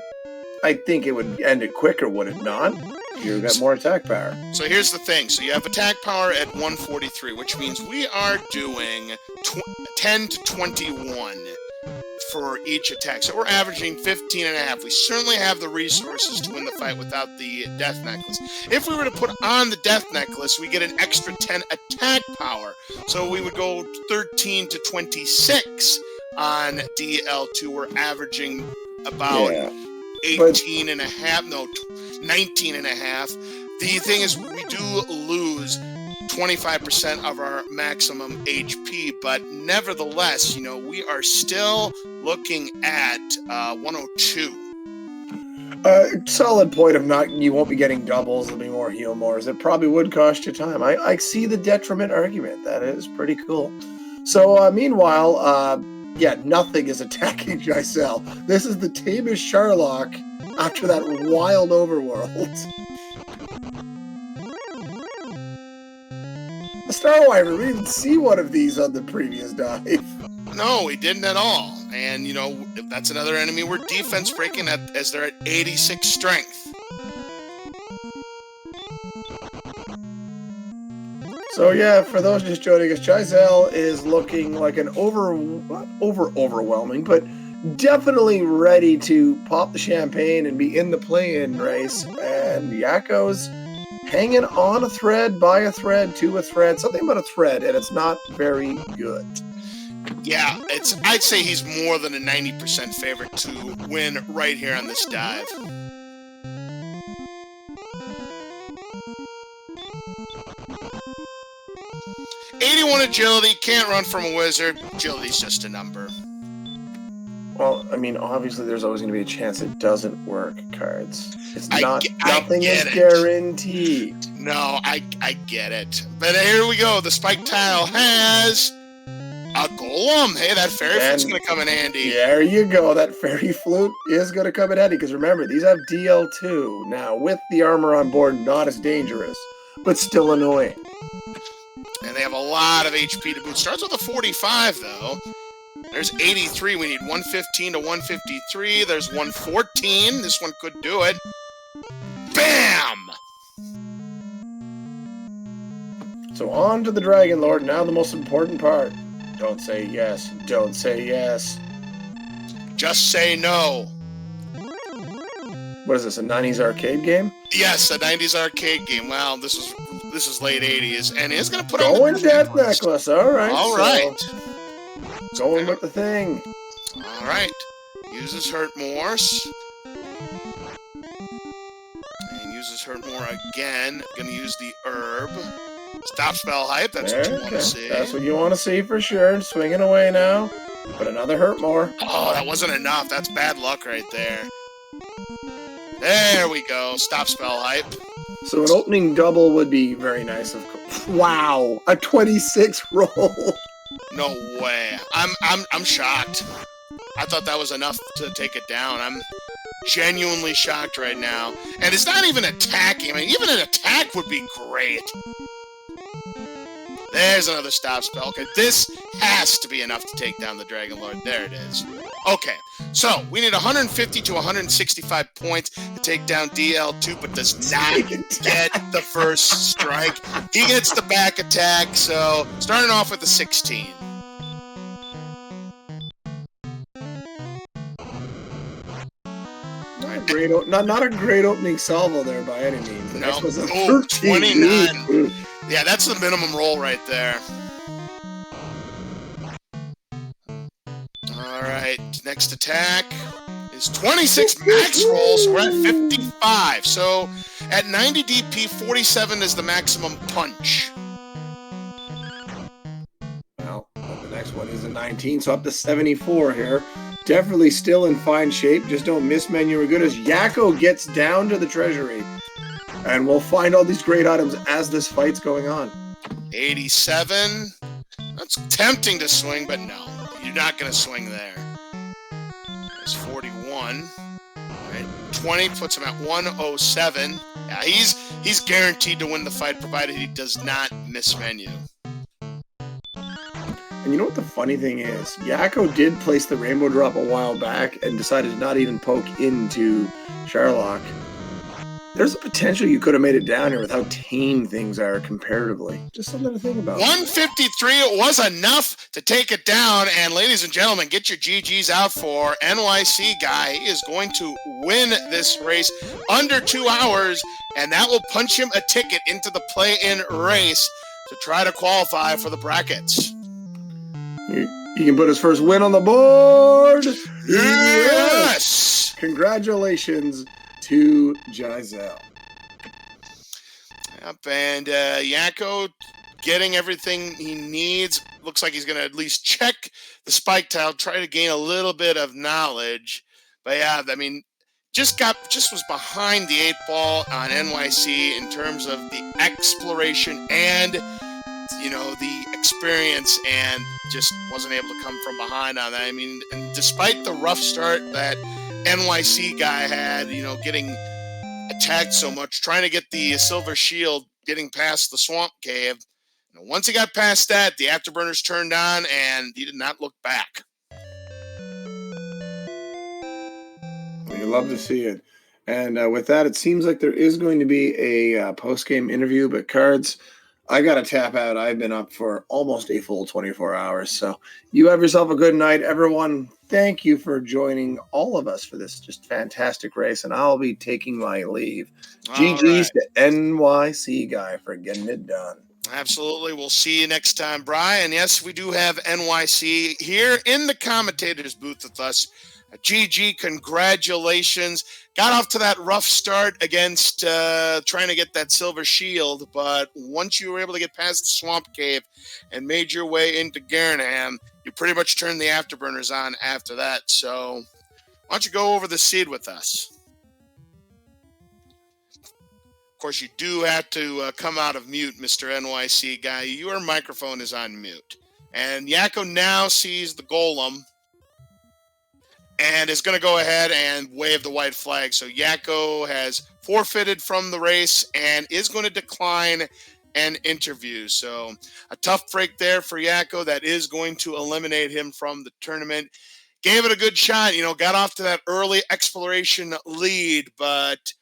I think it would end it quicker, would it not? You've got more attack power. So here's the thing. So you have attack power at 143, which means we are doing 10 to 21 for each attack. So we're averaging 15.5. We certainly have the resources to win the fight without the death necklace. If we were to put on the death necklace, we get an extra 10 attack power. So we would go 13 to 26 on DL2. We're averaging about 18 and a half, no, 19 and a half. The thing is, we do lose 25% of our maximum HP, but nevertheless, you know, we are still looking at 102. Solid point of not, you won't be getting doubles, there'll be more heal mores. It probably would cost you time. I see the detriment argument. That is pretty cool. So, meanwhile, yeah, nothing is attacking juyzal. This is the tamest Sharlock after that wild overworld. A Star Wyvern, we didn't see one of these on the previous dive. No, we didn't at all. And, you know, that's another enemy we're defense breaking as they're at 86 strength. So yeah, for those just joining us, juyzal is looking like an overwhelming, but definitely ready to pop the champagne and be in the play-in race. And Yakko's hanging on a thread, by a thread, to a thread, something about a thread, and it's not very good. Yeah, I'd say he's more than a 90% favorite to win right here on this dive. #81 agility, can't run from a wizard. Agility's just a number. Well, I mean, obviously there's always going to be a chance it doesn't work, cards. It's not, nothing is guaranteed. No, I get it. But here we go. The spike tile has a golem. Hey, that fairy flute's going to come in handy. There you go. That fairy flute is going to come in handy, because remember, these have DL2. Now, with the armor on board, not as dangerous, but still annoying. And they have a lot of HP to boot. Starts with a 45, though. There's 83. We need 115 to 153. There's 114. This one could do it. Bam! So on to the Dragon Lord. Now the most important part. Don't say yes. Don't say yes. Just say no. What is this, a 90s arcade game? Yes, a 90s arcade game. Wow, this is late 80s. And he's going to put on the death necklace. All right. All right. Going with the thing. All right. Uses hurt more. And uses hurt more again. Going to use the herb. Stop spell hype. That's what you want to see. That's what you want to see for sure. Swinging away now. But another hurt more. Oh, that wasn't enough. That's bad luck right there. There we go. Stop spell hype. So an opening double would be very nice. Of course. Wow, a 26 roll. No way. I'm shocked. I thought that was enough to take it down. I'm genuinely shocked right now. And it's not even attacking. I mean, even an attack would be great. There's another stop spell. Okay, this has to be enough to take down the Dragon Lord. There it is. Okay, so we need 150 to 165 points to take down DL2, but does not get the first strike. He gets the back attack, so starting off with a 16. Not a great opening salvo there by any means. The No, was a 29. Yeah, that's the minimum roll right there. Alright, next attack is 26 max rolls. So we're at 55. So at 90 DP, 47 is the maximum punch. Well, the next one is a 19, so up to 74 here. Definitely still in fine shape. Just don't miss menu as good as Yakko gets down to the treasury. And we'll find all these great items as this fight's going on. 87. That's tempting to swing, but no. You're not going to swing there. There's 41. Right. 20 puts him at 107. Yeah, he's guaranteed to win the fight, provided he does not miss menu. And you know what the funny thing is? Yakko did place the rainbow drop a while back and decided to not even poke into Sharlock. there's a potential you could have made it down here with how tame things are comparatively. Just something to think about. 153 was enough to take it down. And ladies and gentlemen, get your GGs out for nycguy. He is going to win this race under 2 hours, and that will punch him a ticket into the play-in race to try to qualify for the brackets. He can put his first win on the board. Yes! Congratulations to juyzal. Yep, and Yakko getting everything he needs. Looks like he's going to at least check the spike tile, try to gain a little bit of knowledge. But yeah, I mean, just was behind the 8 ball on NYC in terms of the exploration and, you know, the experience, and just wasn't able to come from behind on that. I mean, and despite the rough start that nycguy had, you know, getting attacked so much, trying to get the silver shield, getting past the swamp cave. You know, once he got past that, the afterburners turned on, and he did not look back. You love to see it. And with that, it seems like there is going to be a post-game interview, but Cards, I got to tap out. I've been up for almost a full 24 hours. So you have yourself a good night. Everyone, thank you for joining all of us for this just fantastic race. And I'll be taking my leave. GG's to nycguy for getting it done. Absolutely. We'll see you next time, Brian. Yes, we do have NYC here in the commentator's booth with us. GG, congratulations. Got off to that rough start against trying to get that silver shield, but once you were able to get past the swamp cave and made your way into Garnham, you pretty much turned the afterburners on after that. So why don't you go over the seed with us? Of course, you do have to come out of mute, Mr. nycguy. Your microphone is on mute. And Yakko now sees the golem and is going to go ahead and wave the white flag. So Yakko has forfeited from the race and is going to decline an interview. So a tough break there for Yakko. That is going to eliminate him from the tournament. Gave it a good shot, you know, got off to that early exploration lead. But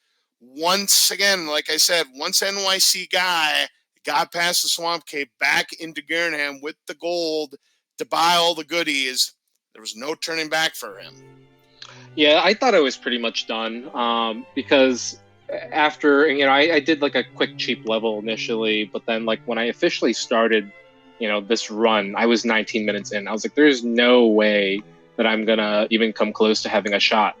once again, like I said, once nycguy got past the swamp cave back into Garnham with the gold to buy all the goodies, there was no turning back for him. Yeah, I thought I was pretty much done because after, you know, I did like a quick cheap level initially, but then like when I officially started, you know, this run, I was 19 minutes in. I was like, there's no way that I'm going to even come close to having a shot.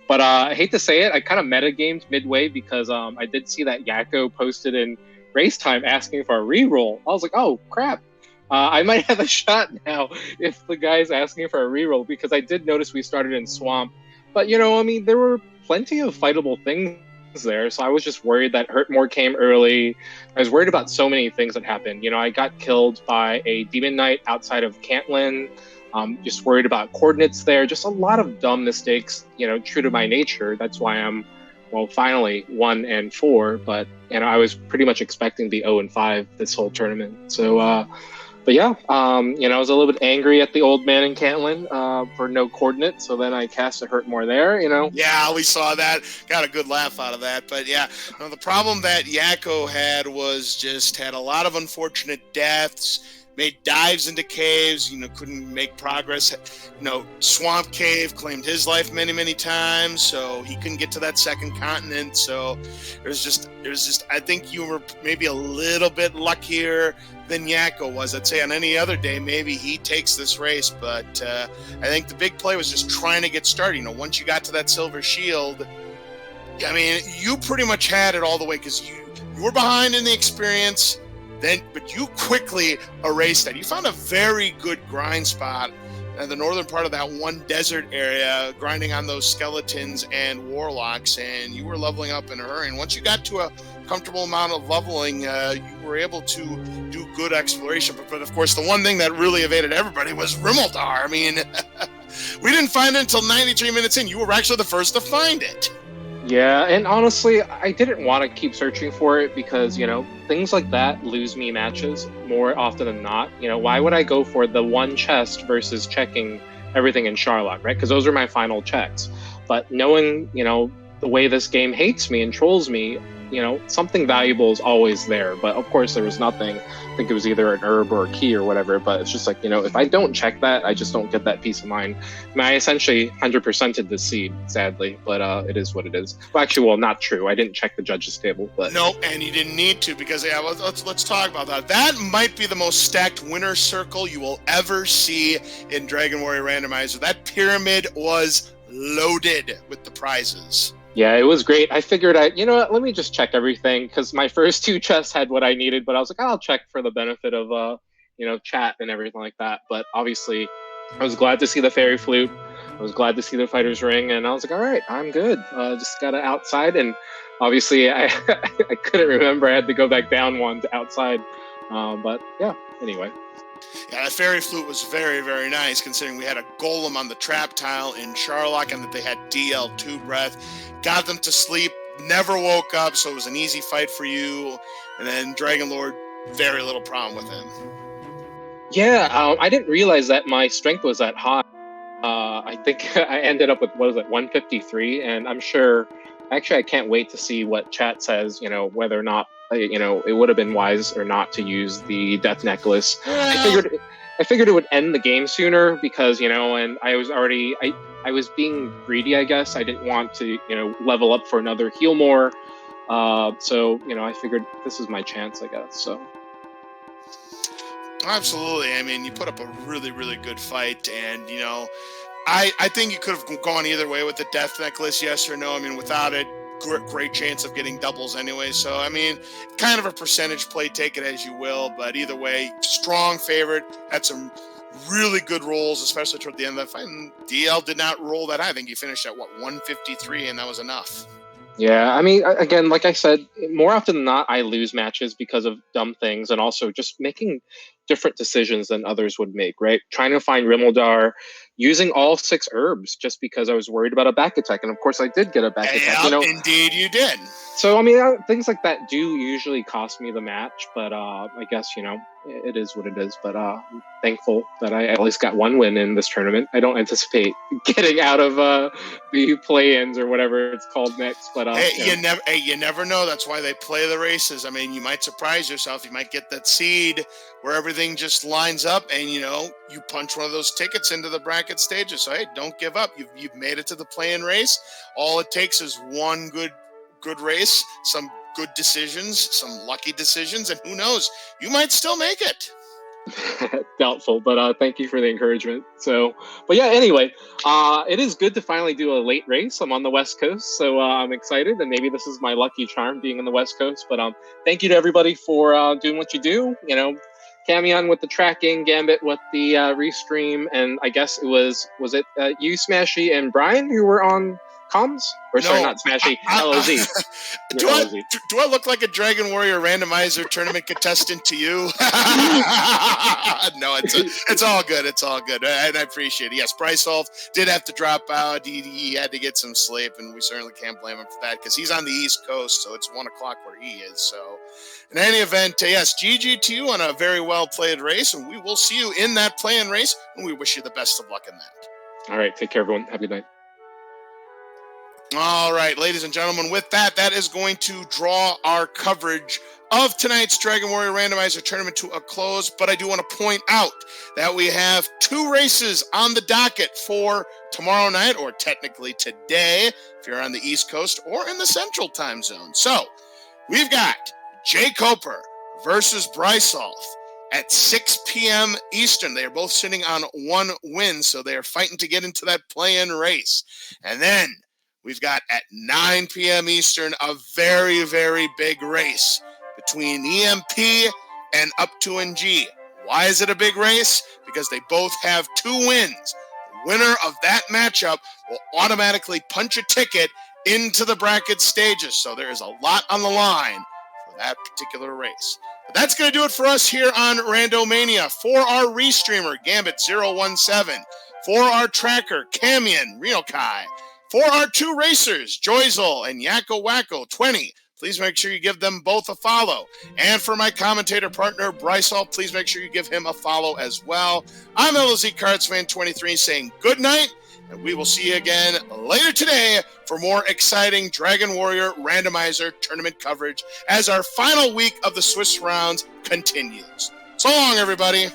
But I hate to say it, I kind of metagamed midway because I did see that Yakko posted in race time asking for a reroll. I was like, oh, crap. I might have a shot now if the guy's asking for a reroll, because I did notice we started in Swamp. But, you know, I mean, there were plenty of fightable things there, so I was just worried that Hurtmore came early. I was worried about so many things that happened. You know, I got killed by a Demon Knight outside of Cantlin. Just worried about coordinates there. Just a lot of dumb mistakes, you know, true to my nature. That's why I'm, well, finally 1-4. But, you know, I was pretty much expecting the 0-5 this whole tournament. So, but yeah, you know, I was a little bit angry at the old man in Cantlin for no coordinates. So then I cast a Hurtmore there, you know. Yeah, we saw that. Got a good laugh out of that. But yeah, you know, the problem that Yakko had was just had a lot of unfortunate deaths. Made dives into caves, you know, couldn't make progress. You know, Swamp Cave claimed his life many, many times, so he couldn't get to that second continent. So there's just, I think you were maybe a little bit luckier than Yakko was. I'd say on any other day, maybe he takes this race, but I think the big play was just trying to get started. You know, once you got to that silver shield, I mean, you pretty much had it all the way because you were behind in the experience. But you quickly erased that. You found a very good grind spot in the northern part of that one desert area, grinding on those skeletons and warlocks, and you were leveling up in a hurry. And once you got to a comfortable amount of leveling, you were able to do good exploration. But of course, the one thing that really evaded everybody was Rimuldar. I mean, we didn't find it until 93 minutes in. You were actually the first to find it. Yeah, and honestly, I didn't want to keep searching for it because, you know, things like that lose me matches more often than not. You know, why would I go for the one chest versus checking everything in Charlotte, right? Because those are my final checks. But knowing, you know, the way this game hates me and trolls me, you know, something valuable is always there. But of course, there was nothing. I think it was either an herb or a key or whatever. But it's just like, you know, if I don't check that, I just don't get that peace of mind. I mean, I essentially 100%ed the seed, sadly, but it is what it is. Well, actually, well, not true. I didn't check the judges table, but nope, and you didn't need to, because yeah, let's talk about that. That might be the most stacked winner circle you will ever see in Dragon Warrior Randomizer. That pyramid was loaded with the prizes. Yeah, it was great. I figured you know what, let me just check everything, because my first 2 chests had what I needed, but I was like, I'll check for the benefit of, you know, chat and everything like that. But obviously, I was glad to see the fairy flute. I was glad to see the fighter's ring, and I was like, all right, I'm good. Just got to outside, and obviously, I couldn't remember. I had to go back down one to outside. But yeah, anyway. Yeah, that fairy flute was very, very nice, considering we had a golem on the trap tile in Charlock and that they had DL2 breath. Got them to sleep, never woke up, so it was an easy fight for you. And then Dragon Lord, very little problem with him. Yeah, I didn't realize that my strength was that high. I think I ended up with, what was it, 153, and I'm sure, actually I can't wait to see what chat says, you know, whether or not, you know, it would have been wise or not to use the death necklace. I figured it would end the game sooner, because, you know, and I was already, I was being greedy, I guess. I didn't want to, you know, level up for another heal more. So, you know, I figured this is my chance, I guess, so. Absolutely. I mean, you put up a really, really good fight, and, you know, I think you could have gone either way with the death necklace, yes or no. I mean, without it, great chance of getting doubles anyway. So, I mean, kind of a percentage play, take it as you will. But either way, strong favorite. Had some really good rolls, especially toward the end of that fight. And DL did not roll that high. I think he finished at, 153, and that was enough. Yeah, I mean, again, like I said, more often than not, I lose matches because of dumb things, and also just making different decisions than others would make, right? Trying to find Rimuldar, using all 6 herbs just because I was worried about a back attack. And of course, I did get a back attack. You know? Indeed you did. So, I mean, things like that do usually cost me the match, but I guess, you know, it is what it is. But I'm thankful that I at least got 1 win in this tournament. I don't anticipate getting out of the play-ins or whatever it's called next. But you never know. That's why they play the races. I mean, you might surprise yourself. You might get that seed where everything just lines up, and, you know, you punch one of those tickets into the bracket stages. So, hey, don't give up. You've made it to the play-in race. All it takes is one good race, some good decisions, some lucky decisions, and who knows, you might still make it. Doubtful, but thank you for the encouragement. So, but yeah, anyway, it is good to finally do a late race. I'm on the West Coast, so I'm excited, and maybe this is my lucky charm being on the West Coast. But thank you to everybody for doing what you do. You know, Camion with the tracking, Gambit with the restream, and I guess it was it you, Smashy, and Brian who were on comms? Or sorry, not Smashy, LOZ. Do I look like a Dragon Warrior Randomizer tournament contestant to you? No, it's all good. It's all good. And I appreciate it. Yes, Brysolf did have to drop out. He had to get some sleep, and we certainly can't blame him for that, because he's on the East Coast, so it's 1 o'clock where he is. So in any event, yes, GG to you on a very well-played race, and we will see you in that play-in race, and we wish you the best of luck in that. All right, take care, everyone. Have a good night. All right, ladies and gentlemen, with that is going to draw our coverage of tonight's Dragon Warrior Randomizer tournament to a close. But I do want to point out that we have 2 races on the docket for tomorrow night, or technically today, if you're on the East Coast or in the Central Time Zone. So we've got Jay Coper versus Brysolf at 6 p.m. Eastern. They are both sitting on 1 win, so they are fighting to get into that play-in race. And then we've got at 9 p.m. Eastern a very, very big race between EMP and Up to NG. Why is it a big race? Because they both have 2 wins. The winner of that matchup will automatically punch a ticket into the bracket stages. So there is a lot on the line for that particular race. But that's going to do it for us here on Randomania. For our restreamer, Gambit017. For our tracker, Camion, Renokai. For our 2 racers, juyzal and YakkoWakko20, please make sure you give them both a follow. And for my commentator partner, Brysolf, please make sure you give him a follow as well. I'm LOZ Cardsman23 saying good night, and we will see you again later today for more exciting Dragon Warrior Randomizer tournament coverage as our final week of the Swiss rounds continues. So long, everybody.